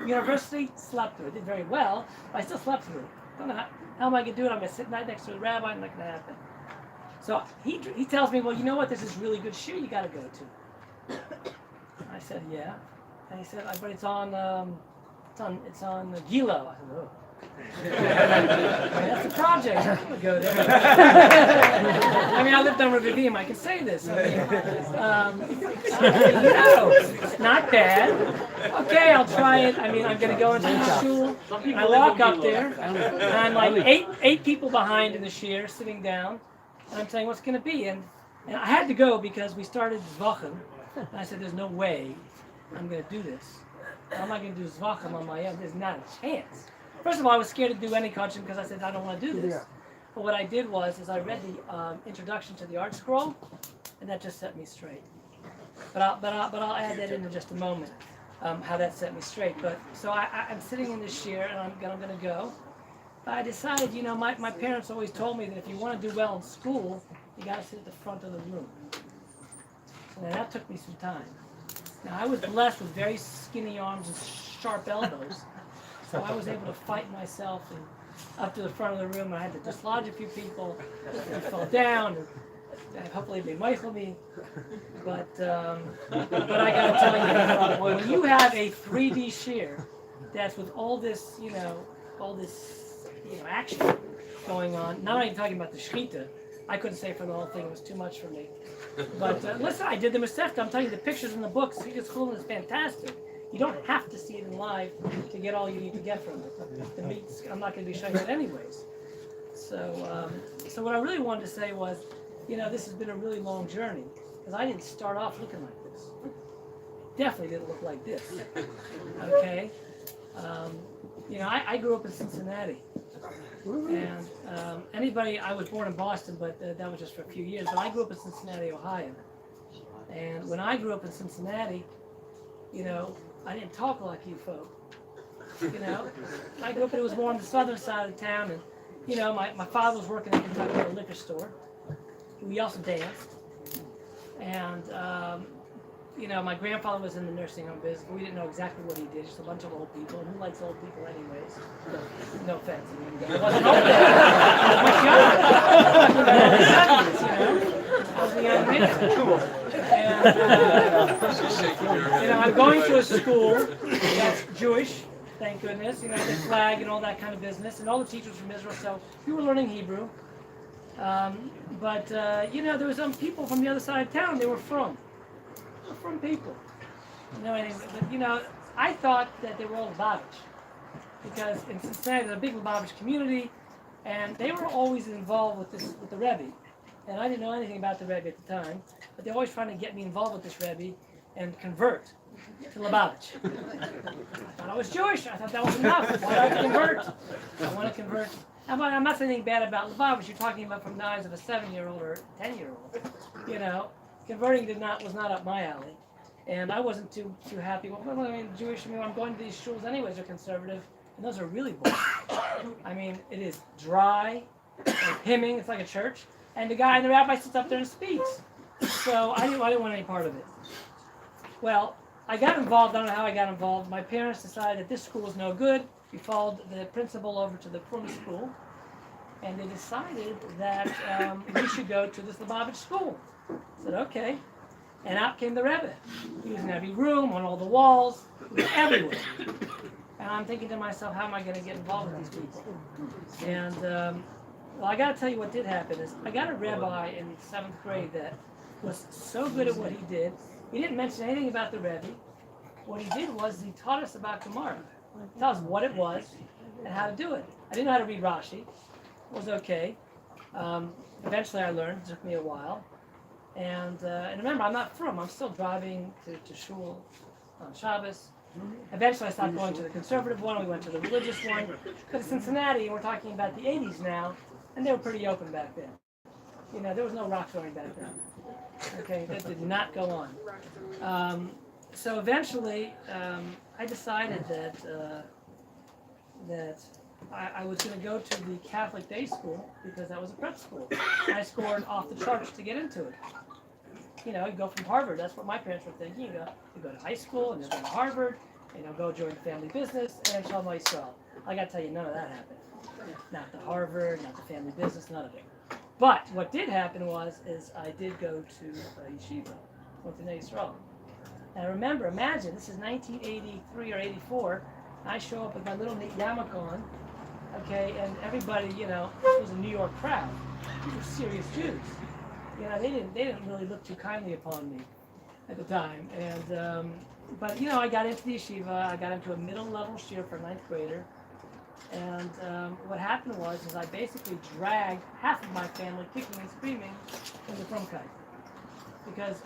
H: University, slept through. I did very well, but I still slept through. Don't know how am I going to do it? I'm going to sit right next to the rabbi, and not going to happen. So he tells me, well, you know what? There's this really good shir you got to go to. I said, yeah. And he said, but it's on Gilo. I said, oh. That's the project. I'm gonna go there. I mean, I lived on Revivim. I can say this. Not bad. Okay, I'll try it. I mean, I'm gonna go into the shul. And I walk up there, and I'm like eight people behind in the shir, sitting down, and I'm saying, what's gonna be? And I had to go because we started Zvachim, and I said, there's no way I'm going to do this. I'm not going to do Zvachim on my own. There's not a chance. First of all, I was scared to do any kachim because I said, I don't want to do this. But what I did was I read the introduction to the art scroll, and that just set me straight. But I'll add that in just a moment, how that set me straight. But so I'm sitting in this shir, and I'm going to go. But I decided, my parents always told me that if you want to do well in school, you got to sit at the front of the room. So now that took me some time. Now, I was blessed with very skinny arms and sharp elbows, so I was able to fight myself and up to the front of the room. I had to dislodge a few people who fell down, and hopefully they michael me. But I got to tell you, when you have a 3D shir that's with all this, action going on, not only talking about the shechita, I couldn't say for the whole thing, it was too much for me. But listen, I did the Masechta. I'm telling you, the pictures in the books, Siyum Chulin is fantastic. You don't have to see it in live to get all you need to get from it. The meats, I'm not going to be showing it anyways. So what I really wanted to say was, this has been a really long journey because I didn't start off looking like this. Definitely didn't look like this. Okay, I grew up in Cincinnati. And I was born in Boston, but that was just for a few years. But I grew up in Cincinnati, Ohio. And when I grew up in Cincinnati, I didn't talk like you folk. I grew up, it was more on the southern side of town. And, my father was working in Kentucky at a liquor store. We also danced. And, my grandfather was in the nursing home business, but we didn't know exactly what he did. Just a bunch of old people. And who likes old people anyways? No offense. I wasn't old then. I was a young man. And, I'm going to a school that's Jewish, thank goodness, the flag and all that kind of business, and all the teachers from Israel, so we were learning Hebrew. But there were some people from the other side of town, they were from people. But I thought that they were all Lubavitch, because in Cincinnati there's a big Lubavitch community, and they were always involved with the Rebbe. And I didn't know anything about the Rebbe at the time, but they're always trying to get me involved with this Rebbe and convert to Lubavitch. I thought I was Jewish. I thought that was enough. Why do I have to convert? I want to convert. I'm not saying anything bad about Lubavitch. You're talking about from the eyes of a 7-year-old or 10-year-old. Converting was not up my alley, and I wasn't too happy. Well, I mean, Jewish. I'm going to these shuls anyways. They're conservative, and those are really boring. I mean, it is dry, like hymning. It's like a church, and the rabbi sits up there and speaks. So I didn't want any part of it. Well, I got involved. I don't know how I got involved. My parents decided that this school was no good. We followed the principal over to the Purim school, and they decided that we should go to this Lubavitch school. I said, okay. And out came the Rebbe. He was in every room, on all the walls, he was everywhere. And I'm thinking to myself, how am I going to get involved with these people? And, well, I got to tell you what did happen is I got a rabbi in 7th grade that was so good at what he did. He didn't mention anything about the Rebbe. What he did was he taught us about Gemara. He taught us what it was and how to do it. I didn't know how to read Rashi. It was okay. Eventually I learned. It took me a while. And remember, I'm not from. I'm still driving to shul on Shabbos. Eventually I stopped going to the conservative one. We went to the religious one. Because Cincinnati, we're talking about the 80s now, and they were pretty open back then. There was no rock throwing back then. Okay, that did not go on. So eventually, I decided that I was going to go to the Catholic day school because that was a prep school. I scored off the charts to get into it. You go from Harvard. That's what my parents were thinking. You go to high school and then go to Harvard. Go join family business and Shalom Yisrael. I got to tell you, none of that happened. Not the Harvard, not the family business, none of it. But what did happen is I did go to yeshiva, went to Yisrael. And imagine, this is 1983 or 84. I show up with my little yarmulke on, okay, and everybody, it was a New York crowd. These were serious Jews. They didn't really look too kindly upon me at the time. And but I got into the yeshiva. I got into a middle-level shiur for a 9th grader. And what happened was I basically dragged half of my family kicking and screaming in the frumkeit. Because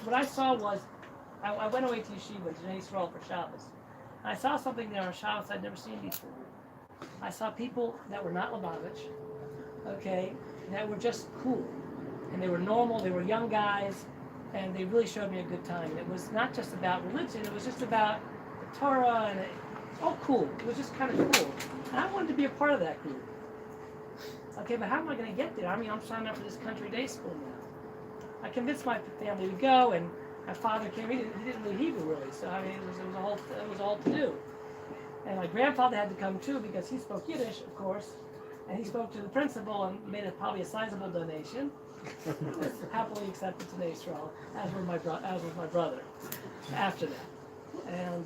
H: what I saw was, I went away to yeshiva, to Israel for Shabbos. I saw something there on Shabbos I'd never seen before. I saw people that were not Lubavitch, okay, that were just cool. And they were normal, they were young guys, and they really showed me a good time. And it was not just about religion, it was just about the Torah, and all cool. It was just kind of cool. And I wanted to be a part of that group. Okay, but how am I going to get there? I'm signing up for this country day school now. I convinced my family to go, and my father came. He didn't read Hebrew really, so it was all to do. And my grandfather had to come too because he spoke Yiddish, of course, and he spoke to the principal and made probably a sizable donation. He was happily accepted to Israel, as was my brother. After that, and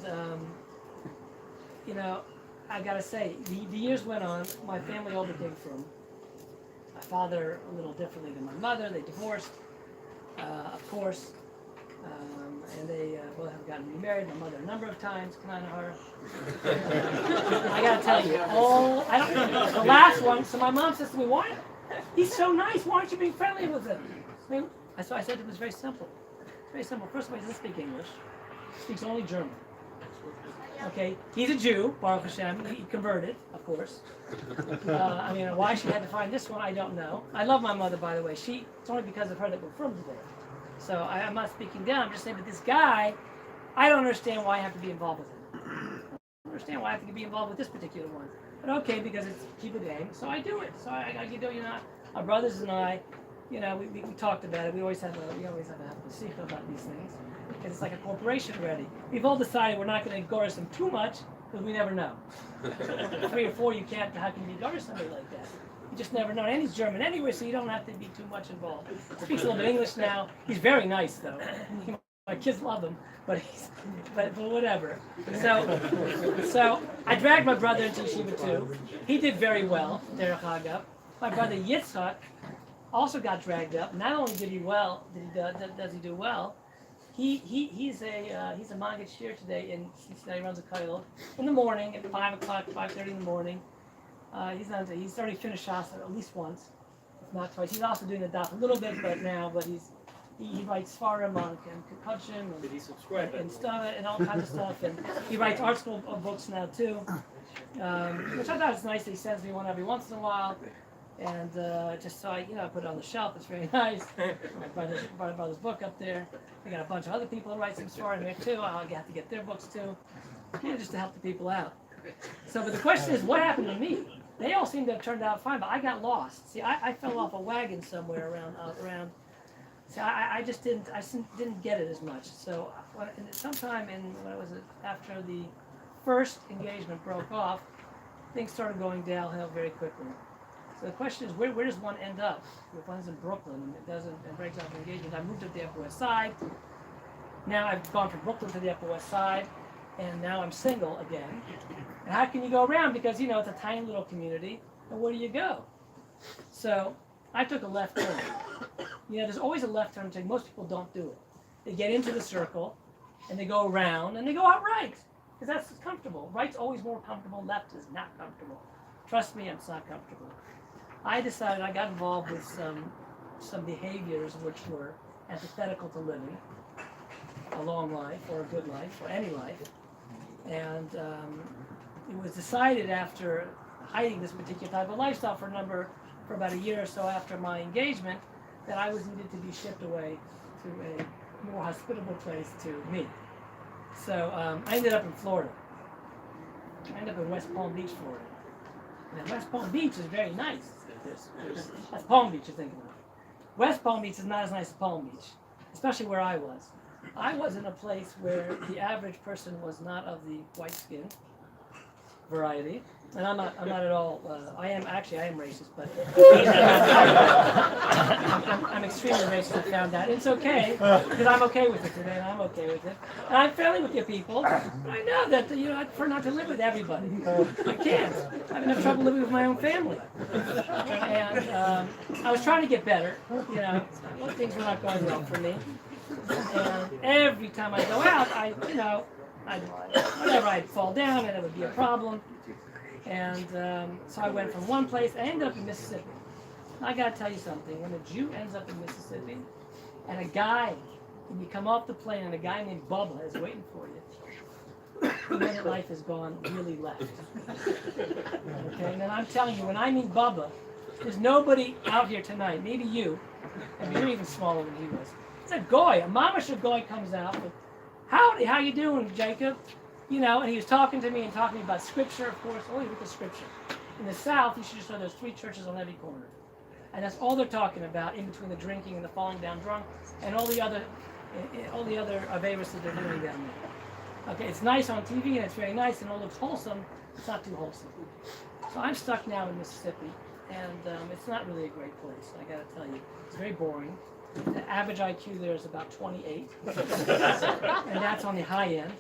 H: I gotta say, the years went on. My family all became from. My father a little differently than my mother. They divorced, of course. And they both have gotten remarried. My mother a number of times. I gotta tell you, the last one. So my mom says to me, "Why? He's so nice. Why aren't you being friendly with him?" So I said to him, "It's very simple. Very simple. First of all, he doesn't speak English. He speaks only German. Okay, he's a Jew. Baruch Hashem. He converted, of course. Why she had to find this one, I don't know. I love my mother, by the way. It's only because of her that we're from today. So I'm not speaking down. I'm just saying that this guy, I don't understand why I have to be involved with him. I don't understand why I have to be involved with this particular one. But okay, because it's Kibbutz game, so I do it. So our brothers and I, we talked about it. We always have a secret about these things. Because it's like a corporation already. We've all decided we're not going to encourage them too much because we never know. 3 or 4, you can't. How can you encourage somebody like that? You just never know. And he's German anyway, so you don't have to be too much involved. He speaks a little bit English now. He's very nice, though. My kids love him, but but whatever. So I dragged my brother into yeshiva too. He did very well, Derech Hagav. My brother Yitzchak also got dragged up. Not only did he does he do well, he's a Maggid Shir today in Cincinnati. He runs a kollel in the morning at 5:30 in the morning. He's already finished Shas at least once, if not twice. He's also doing the daf a little bit, but he writes Svarim on concussion and stuff and all kinds of stuff, and he writes art school books now too, which I thought was nice that he sends me one every once in a while, and just so I put it on the shelf. It's very nice. My brother's book up there. I got a bunch of other people who write some Svarim there too. I'll have to get their books too, just to help the people out. So, but the question is, what happened to me? They all seem to have turned out fine, but I got lost. See, I fell off a wagon somewhere around. See, I just didn't get it as much. So, sometime after the first engagement broke off, things started going downhill very quickly. So the question is, where does one end up? If one's in Brooklyn and breaks off an engagement, I moved up to the Upper West Side. Now I've gone from Brooklyn to the Upper West Side, and now I'm single again. And how can you go around? Because it's a tiny little community, and where do you go? So I took a left turn. There's always a left turn. Most people don't do it. They get into the circle, and they go around, and they go out right, because that's comfortable. Right's always more comfortable. Left is not comfortable. Trust me, it's not comfortable. I decided I got involved with some behaviors which were antithetical to living a long life, or a good life, or any life, and it was decided after hiding this particular type of lifestyle for about a year or so after my engagement that I was needed to be shipped away to a more hospitable place to me. So I ended up in Florida. I ended up in West Palm Beach, Florida. And West Palm Beach is very nice. That's Palm Beach you're thinking of. West Palm Beach is not as nice as Palm Beach, especially where I was. I was in a place where the average person was not of the white skin variety, and I'm not at all. I am racist, but I'm extremely racist. I found that it's okay because I'm okay with it today, and I'm okay with it. And I'm friendly with your people. I know that I prefer not to live with everybody. I can't. I have enough trouble living with my own family, and I was trying to get better. Things were not going well for me. And every time I go out, I'd fall down and it would be a problem. And so I went from one place, I ended up in Mississippi. I got to tell you something, when a Jew ends up in Mississippi, and when you come off the plane and a guy named Bubba is waiting for you, you know that life has gone really left. Okay, and then I'm telling you, when I meet Bubba, there's nobody out here tonight, maybe you, and you're even smaller than he was. It's a goy, a mamash goy comes out with, howdy, how you doing, Jacob? And he was talking to me about scripture, of course, only with the scripture. In the South, you should just know there's 3 churches on every corner. And that's all they're talking about, in between the drinking and the falling down drunk, and all the other averas that they're doing down there. Okay, it's nice on TV, and it's very nice, and it looks wholesome. It's not too wholesome. So I'm stuck now in Mississippi, and it's not really a great place, I gotta tell you. It's very boring. The average IQ there is about 28, and that's on the high end.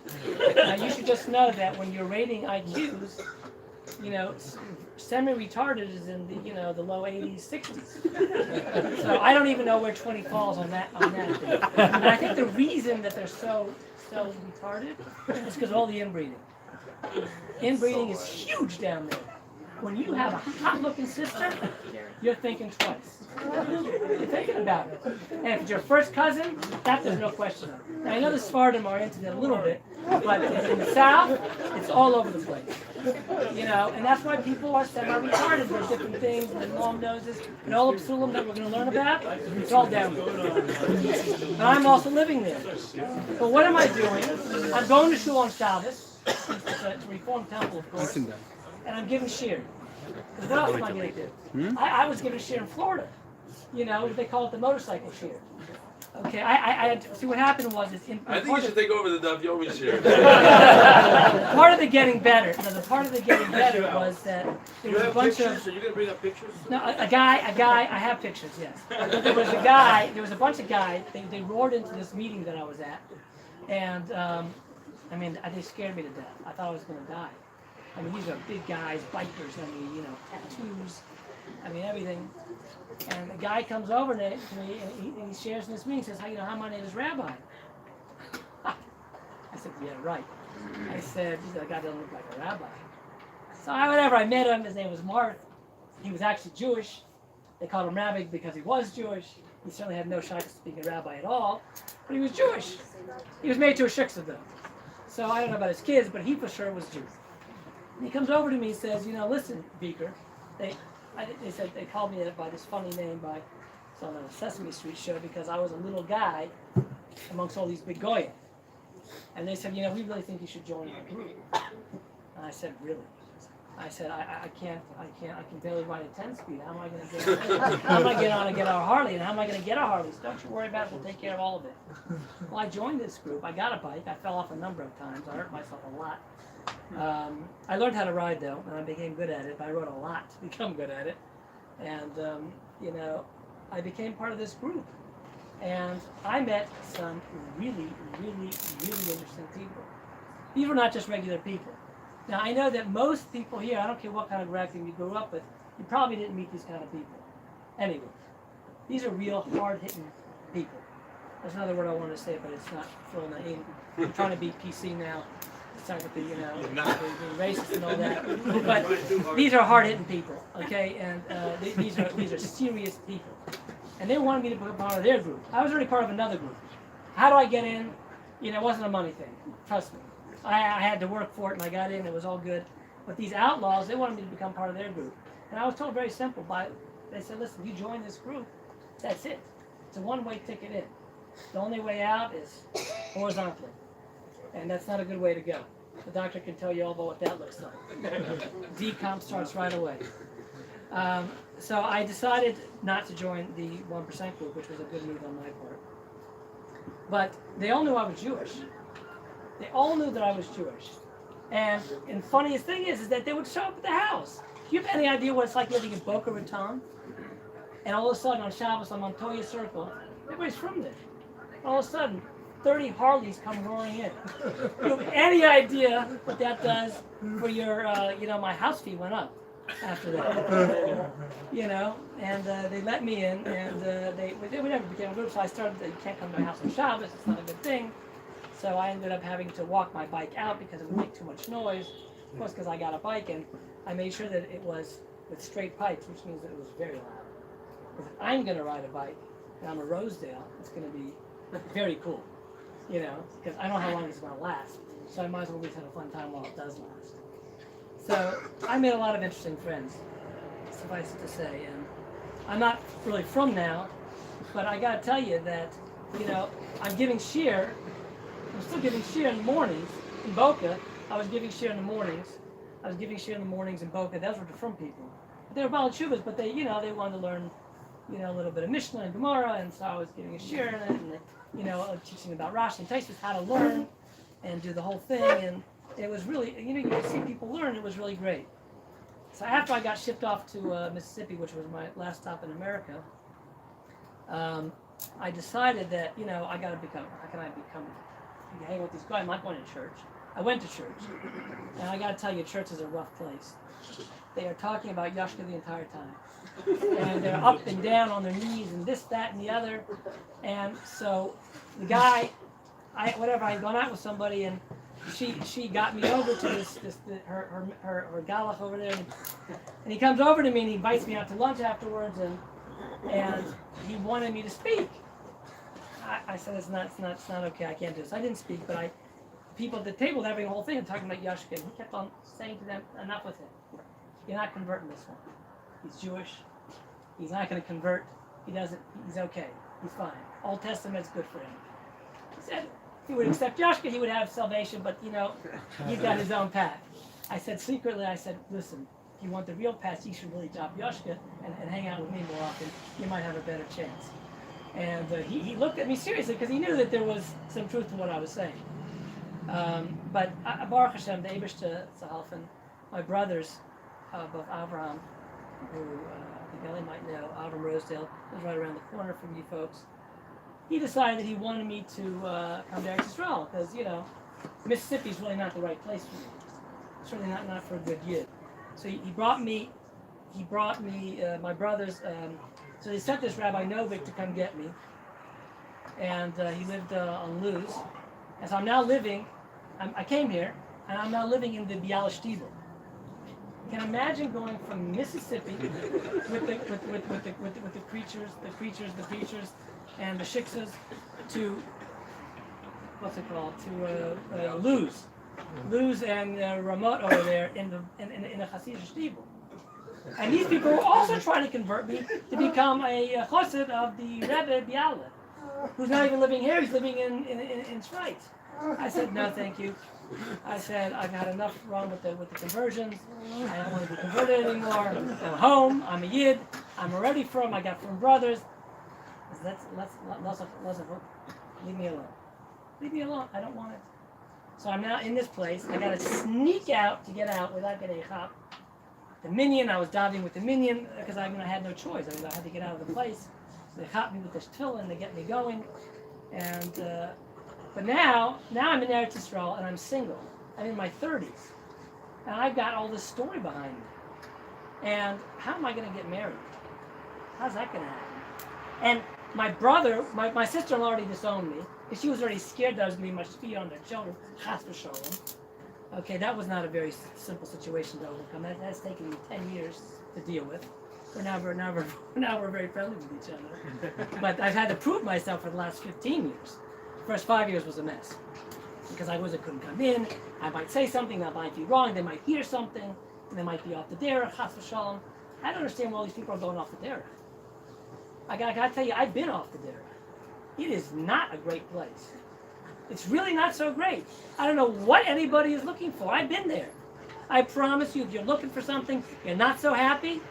H: Now you should just know that when you're rating IQs, semi-retarded is in the low 80s, 60s. So I don't even know where 20 falls on that thing. And I think the reason that they're so retarded is because of all the inbreeding. Inbreeding is huge down there. When you have a hot-looking sister, you're thinking twice. You're thinking about it. And if it's your first cousin, that there's no question of. Now, I know the Spartan are into that a little bit, but in the South, it's all over the place. And that's why people are semi-retarded. There's different things, and long noses, and all the psulim that we're going to learn about, it's all down there. And I'm also living there. So what am I doing? I'm going to shul on Shabbos. It's a Reformed temple, of course. And I'm giving shir. What else am I going to do? I was giving shir in Florida. They call it the motorcycle shir. Okay, I see what happened was is in
A: I think you should take over the Dov Yomi share.
H: part of the getting better. No, the part of the getting better was that there was a bunch of
C: Are you gonna bring up pictures?
H: no a guy. I have pictures, yes. But there was a guy. There was a bunch of guys. They roared into this meeting that I was at, and I mean they scared me to death. I thought I was going to die. I mean these are big guys, bikers. I mean tattoos. I mean everything. And the guy comes over to me and he shares in this meeting. Says, "How my name is Rabbi." I said, "Yeah, right." I said, "That guy doesn't look like a rabbi." So whatever. I met him. His name was Mark. He was actually Jewish. They called him Rabbi because he was Jewish. He certainly had no shot at being a rabbi at all, but he was Jewish. He was made to a shiksa though. So I don't know about his kids, but he for sure was Jewish. And he comes over to me and says, "Listen, Beaker, they said they called me by this funny name by on a Sesame Street show because I was a little guy amongst all these big goyim. And they said, we really think you should join our group." And I said, "Really?" I said, I can't, I can barely ride a 10-speed. How am I going to get on and get our Harley? And how am I going to get our Harleys? Don't you worry about it. We'll take care of all of it. Well, I joined this group. I got a bike. I fell off a number of times. I hurt myself a lot. I learned how to ride though, and I became good at it. I rode a lot to become good at it. And, I became part of this group. And I met some really, really, really interesting people. These were not just regular people. Now, I know that most people here, I don't care what kind of background you grew up with, you probably didn't meet these kind of people. Anyway, these are real hard-hitting people. That's another word I wanted to say, but it's not filling that in. I'm trying to be PC now. It's not to be, being racist and all that. But these are hard-hitting people, okay? And these are serious people. And they wanted me to be part of their group. I was already part of another group. How do I get in? It wasn't a money thing. Trust me. I had to work for it, and I got in. It was all good. But these outlaws, they wanted me to become part of their group. And I was told very simple. They said, "Listen, you join this group, that's it. It's a one-way ticket in. The only way out is horizontally. And that's not a good way to go. The doctor can tell you all about what that looks like. Decomp starts right away." So I decided not to join the 1% group, which was a good move on my part. But they all knew I was Jewish. They all knew that I was Jewish. And funniest thing is that they would show up at the house. Do you have any idea what it's like living in Boca Raton? And all of a sudden on Shabbos, on Montoya Circle, everybody's from there. All of a sudden, 30 Harleys come roaring in. You have any idea what that does for your, my house fee went up after that. And they let me in, and we never became a group, so I started, you can't come to my house on Shabbos, it's not a good thing. So I ended up having to walk my bike out because it would make too much noise, of course, because I got a bike, and I made sure that it was with straight pipes, which means that it was very loud. Because if I'm going to ride a bike, and I'm a Rosedale, it's going to be very cool, because I don't know how long it's going to last, so I might as well at least have a fun time while it does last. So I made a lot of interesting friends, suffice it to say, and I'm not really from now, but I got to tell you that, I'm giving shiur. I'm still giving shiur in the mornings in Boca. I was giving shiur in the mornings. In Boca. Those were the from people. They were Baal Teshuvas, but they wanted to learn, a little bit of Mishnah and Gemara, and so I was giving a shiur in it, and teaching about Rashi and Taisus, how to learn and do the whole thing, and it was really, you could see people learn. It was really great. So after I got shipped off to Mississippi, which was my last stop in America, I decided that, I got to become, how can I become, hang with these guys? I'm not going to church. I went to church. And I got to tell you, church is a rough place. They are talking about Yashka the entire time. And they're up and down on their knees and this, that, and the other. And so the guy, I had gone out with somebody, and she got me over to her galach over there, and he comes over to me and he invites me out to lunch afterwards, and he wanted me to speak. I said, it's not okay, I can't do this. I didn't speak, but people at the table were having a whole thing and talking about Yashka, and he kept on saying to them, enough with him. You're not converting this one. He's Jewish. He's not going to convert. He's okay. He's fine. Old Testament's good for him. He said he would accept Yashka, he would have salvation, but he's got his own path. I said secretly, listen, if you want the real path, you should really drop Yashka and hang out with me more often. You might have a better chance. And he looked at me seriously because he knew that there was some truth to what I was saying. But Baruch Hashem, the Eibishter Zahalfen, my brothers, both Avraham, who I think Ellie might know, Avram Rosedale, was right around the corner from you folks. He decided that he wanted me to come to Eretz Yisrael because, you know, Mississippi's really not the right place for me. Certainly not for a good yid. So he brought me my brothers. So they sent this Rabbi Novik to come get me, and he lived on Luz. And so I'm now living. I came here, and I'm now living in the Biala Shtibel. You can imagine going from Mississippi with the preachers, and the shiksas to what's it called? To Luz and Ramot over there in the Hasidic Shtibel. And these people were also trying to convert me to become a chassid of the Rebbe Biala, who's not even living here. He's living in Schweiz. I said, no, thank you. I said, I've had enough wrong with the conversions. I don't want to be converted anymore. I'm home. I'm a yid. I'm already I got from brothers. Let's leave me alone. Leave me alone. I don't want it. So I'm now in this place. I got to sneak out to get out without getting a chop. The minion, I was diving with the minion because I had no choice. I had to get out of the place. So they caught me with this tefillin, they get me going. And but now I'm in Eretz Yisrael and I'm single. I'm in my 30s. And I've got all this story behind me. And how am I going to get married? How's that going to happen? And my brother, my sister-in-law already disowned me because she was already scared that I was going to be much fear on their children. Chas v'sholom. Okay, that was not a very simple situation to overcome. That has taken me 10 years to deal with. Now we're very friendly with each other. But I've had to prove myself for the last 15 years. The first 5 years was a mess. Because I couldn't come in. I might say something that might be wrong. They might hear something. And they might be off the derech, chas v'shalom. I don't understand why all these people are going off the derech. I gotta tell you, I've been off the derech. It is not a great place. It's really not so great. I don't know what anybody is looking for. I've been there. I promise you, if you're looking for something, you're not so happy,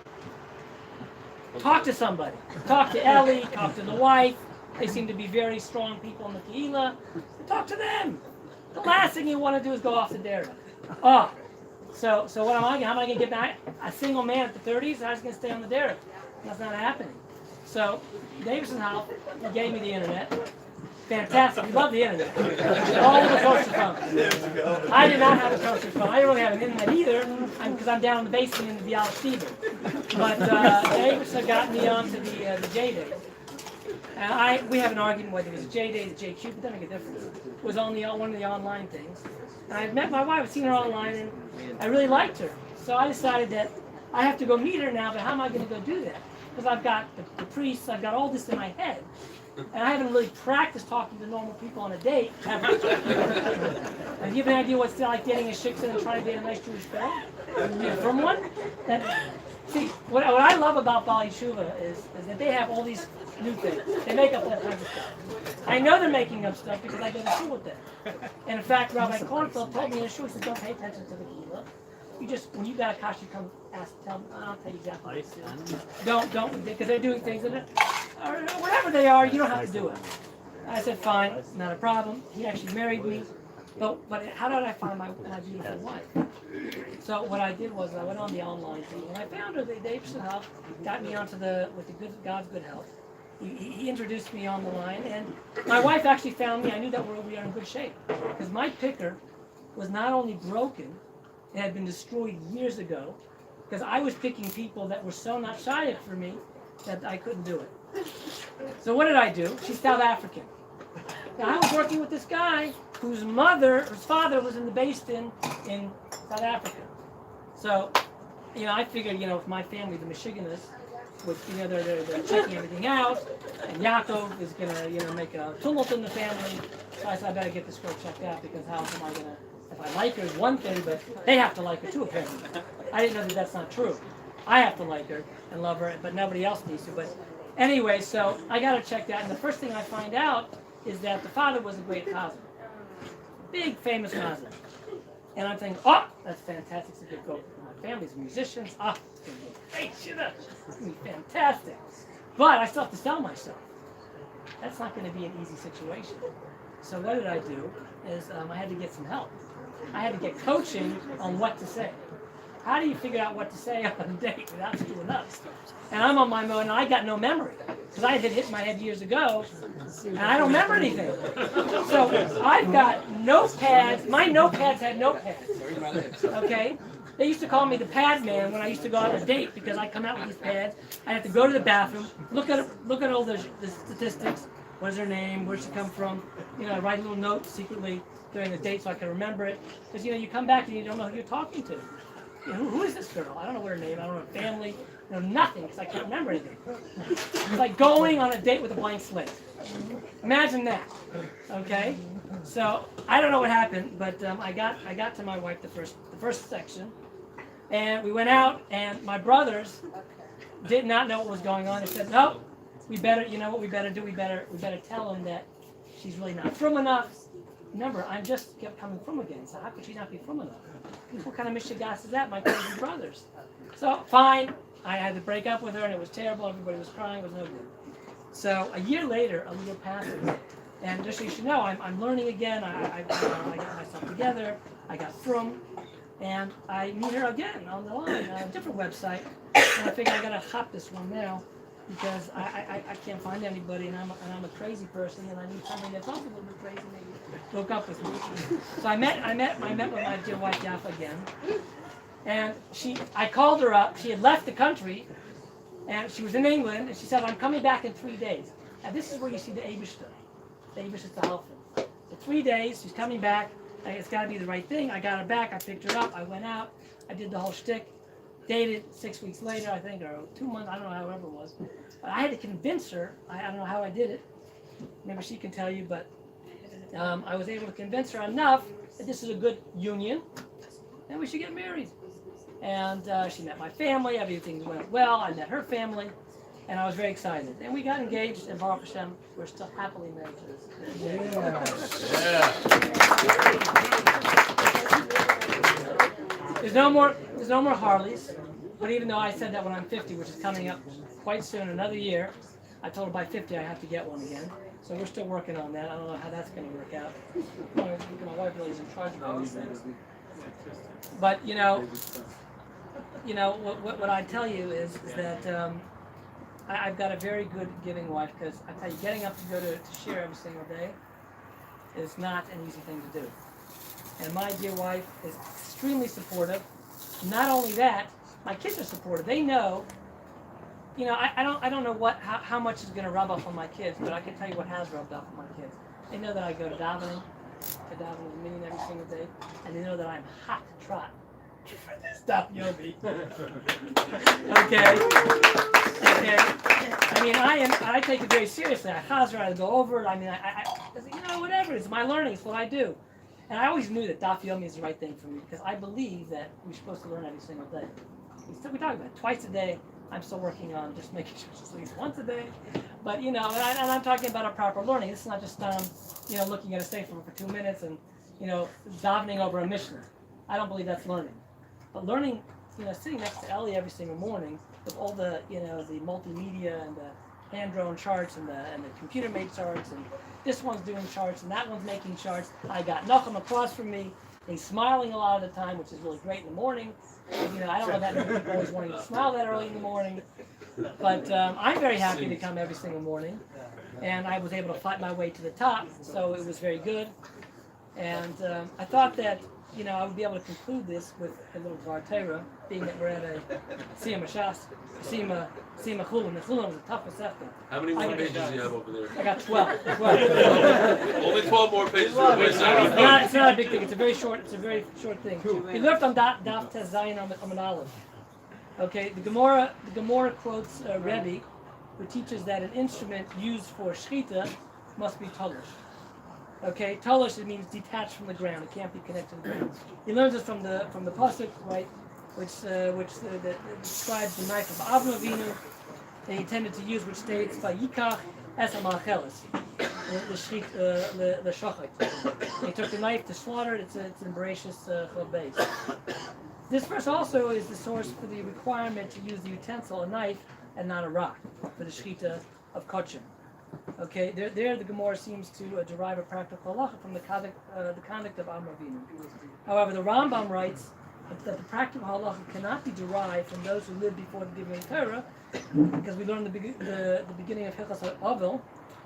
H: talk to somebody. Talk to Ellie, talk to the wife. They seem to be very strong people in the Kehillah. Talk to them. The last thing you want to do is go off the derech. Oh, so what how am I going to get back? A single man at the 30s, I was going to stay on the derech. That's not happening. So, Davidson House, he gave me the internet. Fantastic. We love the internet. All the kosher phones. I did not have a kosher phone. I didn't really have an internet either because I'm down in the basement in the Biala Steven. But Davidson got me onto the J-Day. And we have an argument whether it was a J-Day, the JQ, but it doesn't make a difference. It was on one of the online things. And I met my wife, I've seen her online, and I really liked her. So I decided that I have to go meet her now, but how am I going to go do that? Because I've got the priests, I've got all this in my head. And I haven't really practiced talking to normal people on a date. Have you have an idea what it's like getting a shiksa and trying to date a nice Jewish girl? From one? See, what I love about Bali Yeshuva is that they have all these new things. They make up all kinds of stuff. I know they're making up stuff because I go to school with them. And in fact, Rabbi Kornfeld told me in a shul, he said, don't pay attention to the Kehillah. You just, when you got a kasha, you come tell them, I'll tell you exactly. Don't, because they're doing things that or whatever they are, you don't have to do it. I said, fine, not a problem. He actually married me. But how did I find my beautiful wife? So what I did was I went on the online thing, and I found her. They got me onto with God's good help. He introduced me on the line, and my wife actually found me. I knew that we are in good shape because my picker was not only broken, it had been destroyed years ago because I was picking people that were so not shaykh for me that I couldn't do it. So what did I do? She's South African. Now I was working with this guy whose father was in the Beis Din in South Africa. So, I figured, with my family, the Michiganers, which, they're checking everything out, and Yaakov is gonna, make a tumult in the family. So I said, I better get this girl checked out because how am I gonna? If I like her is one thing, but they have to like her too, apparently. I didn't know that that's not true. I have to like her and love her, but nobody else needs to. But anyway, so I got her checked out, and the first thing I find out is that the father was a great chazan. Big, famous chazan. And I'm thinking, oh, that's fantastic. It's a good go. My family's musicians. It's going to be great. It's going to be fantastic. But I still have to sell myself. That's not going to be an easy situation. So what did I do? Is I had to get some help. I had to get coaching on what to say. How do you figure out what to say on a date without screwing up? And I'm on my own, and I got no memory because I had hit my head years ago, and I don't remember anything. So I've got notepads. My notepads had notepads. Okay. They used to call me the pad man when I used to go on a date because I come out with these pads. I have to go to the bathroom, look at all the statistics. What is her name? Where she come from? You know, I write a little note secretly during the date so I can remember it. Because you come back and you don't know who you're talking to. Who is this girl? I don't know what her name. I don't know her family. Nothing because I can't remember anything. It's like going on a date with a blank slate. Imagine that. Okay. So I don't know what happened, but I got to my wife the first section. And we went out, and my brothers did not know what was going on. They said, "No, we better. You know what we better do? We better tell them that she's really not from enough." Remember, I'm just kept coming from again. So how could she not be from enough? What kind of mishigas is that? My crazy brothers. So fine, I had to break up with her, and it was terrible. Everybody was crying. It was no good. So a year later, a year passes, and just so you should know, I'm learning again. I got myself together. I got from. And I meet her again on the line on a different website, and I figure I gotta hop this one now because I can't find anybody, and I'm a crazy person, and I need somebody that's also a little bit crazy, maybe hook up with me. So I met with my dear wife Yaffa again, and I called her up. She had left the country, and she was in England, and she said, "I'm coming back in 3 days." And this is where you see the Eibishter. The Eibishter to help him. For 3 days, she's coming back. It's got to be the right thing. I got her back. I picked her up. I went out. I did the whole shtick. Dated 6 weeks later, I think, or 2 months. I don't know, however it was. But I had to convince her. I don't know how I did it. Maybe she can tell you. But I was able to convince her enough that this is a good union, and we should get married. And she met my family. Everything went well. I met her family. And I was very excited. And we got engaged, and Baruch Hashem, we're still happily married to this.
A: Yeah.
H: There's no more Harleys. But even though I said that when I'm 50, which is coming up quite soon, another year, I told her by 50 I have to get one again. So we're still working on that. I don't know how that's going to work out. My wife really is in charge of all these things. But what I tell you is that I've got a very good giving wife, because I tell you, getting up to go to share every single day is not an easy thing to do. And my dear wife is extremely supportive. Not only that, my kids are supportive. They know, I don't know how much is going to rub off on my kids, but I can tell you what has rubbed off on my kids. They know that I go to davening a minyan every single day, and they know that I'm hot to trot for this stuff, Yobi. Okay. I mean, I take it very seriously. I chazer, I go over it. I mean, I whatever. It's my learning. It's what I do. And I always knew that Daf Yomi is the right thing for me, because I believe that we're supposed to learn every single day. We talk about it twice a day. I'm still working on just making sure it's at least once a day. But and I'm talking about a proper learning. It's not just looking at a sefer for 2 minutes and davening over a Mishnah. I don't believe that's learning. But learning, sitting next to Ellie every single morning with all the the multimedia and the hand-drawn charts and the computer-made charts, and this one's doing charts and that one's making charts. I got Nachum across from me. He's smiling a lot of the time, which is really great in the morning. I don't know that many people always wanting to smile that early in the morning. But I'm very happy to come every single morning. And I was able to fight my way to the top, so it was very good. And I thought that, I would be able to conclude this with a little Dvar Torah, being that we're at a Siyum Chulin. The Chulin was a tough receptor.
A: How many more pages do you have over there?
H: I got 12.
A: Only 12 more pages.
H: It's not a big thing. It's a very short thing. We left on Daf Tes Zayin on Aleph. Okay, the Gemara quotes Rebbe, who teaches that an instrument used for shchita must be talish. Okay, talish, it means detached from the ground. It can't be connected to the ground. He learns this from the pasuk, right, which describes the knife of Avram Avinu that he intended to use, which states Vayikach es ha'malcheles, the shochet. He took the knife to slaughter it. It's in Bereshis Chavbeis. This verse also is the source for the requirement to use the utensil, a knife, and not a rock, for the shechita of kochim. Okay, there the Gemara seems to derive a practical halacha from the conduct of Avram Avinu. However, the Rambam writes that the practical halacha cannot be derived from those who lived before the giving of Torah, because we learned the beginning of Hilchos Avil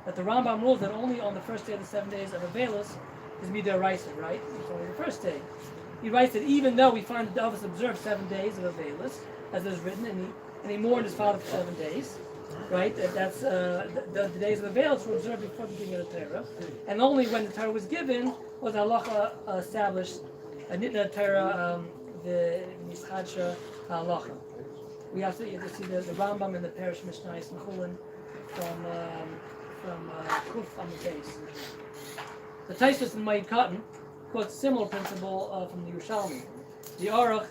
H: that the Rambam rules that only on the first day of the 7 days of Avelis is Midaraisa, right? It's only the first day. He writes that even though we find that the Avos observed 7 days of Avelis, as is written, and he mourned his father for 7 days, right? That's the days of Avelis were observed before the giving of the Torah, and only when the Torah was given was halacha established, Nitna Torah, the Nischadsha halacha. We have to see the Rambam in the Parish Mishnah in Chulin from Kuf on the base. The Taisus in Ma'id Cotton quotes a similar principle from the Yerushalmi. The Aruch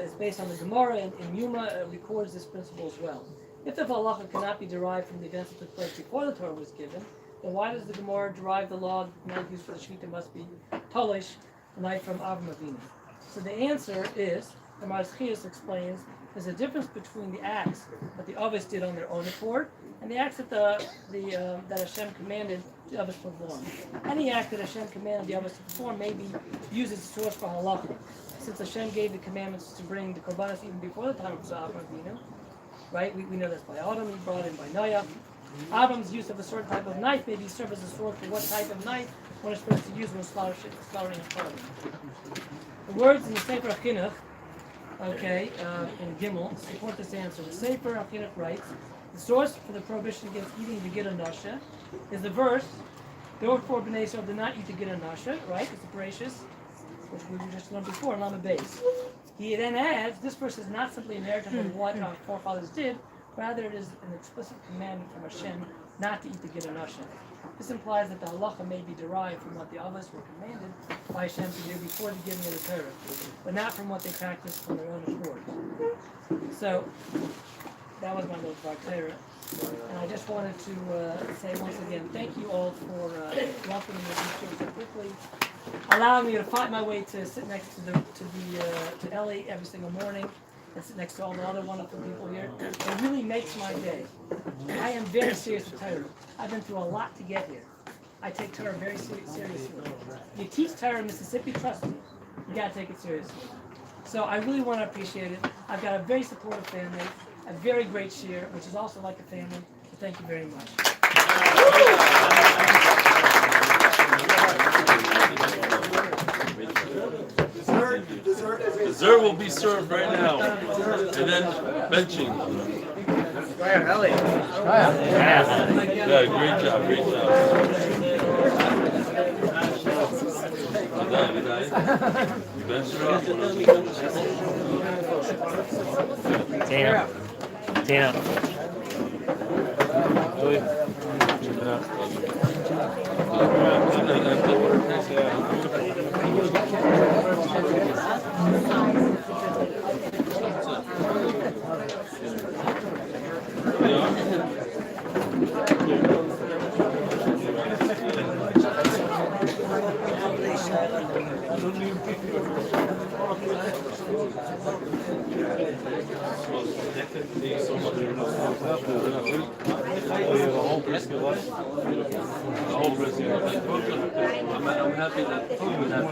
H: is based on the Gemara, and Yuma records this principle as well. If the halacha cannot be derived from the events that took place before the Torah was given, then why does the Gemara derive the law that the night used for the Shmita must be Tolish, the night from Avram Avinu? So the answer is, the Marzchias explains, there's a difference between the acts that the Avos did on their own accord and the acts that that Hashem commanded the Avos to perform. Any act that Hashem commanded the Avos to perform may be used as a source for halacha. Since Hashem gave the commandments to bring the korbanos even before the time of Avram Avinu, right? We know this by Adam, he brought in by Noah. Avram's use of a certain type of knife may be served as a source for what type of knife one is supposed to use when slaughtering a carbon. The words in the Sefer Chinuch, okay, in Gimel, support this answer. The Sefer Chinuch writes, the source for the prohibition against eating the Gita Nasha is the verse, therefore Bnei Yisrael did not eat the Gita Nasha, right? It's the Bereshis, which we just learned before, on the base. He then adds, this verse is not simply a narrative of what our forefathers did, rather it is an explicit commandment from Hashem not to eat the Gita Nasha. This implies that the halacha may be derived from what the Avos were commanded by Hashem to do before the giving of the Torah, but not from what they practiced on their own accord. So, that was my little Torah. And I just wanted to say once again, thank you all for welcoming me so quickly, allowing me to fight my way to sit next to Ellie every single morning, and sit next to all the other wonderful people here. It really makes my day. I am very serious with Torah. I've been through a lot to get here. I take Torah very seriously. You teach Torah in Mississippi, trust me, you gotta take it seriously. So I really want to appreciate it. I've got a very supportive family, a very great share, which is also like a family. So thank you very much.
A: Dessert will be served right now, and then benching.
E: Go ahead, Ellie.
A: Yeah, great job.
F: Tina.
A: I'm happy that you have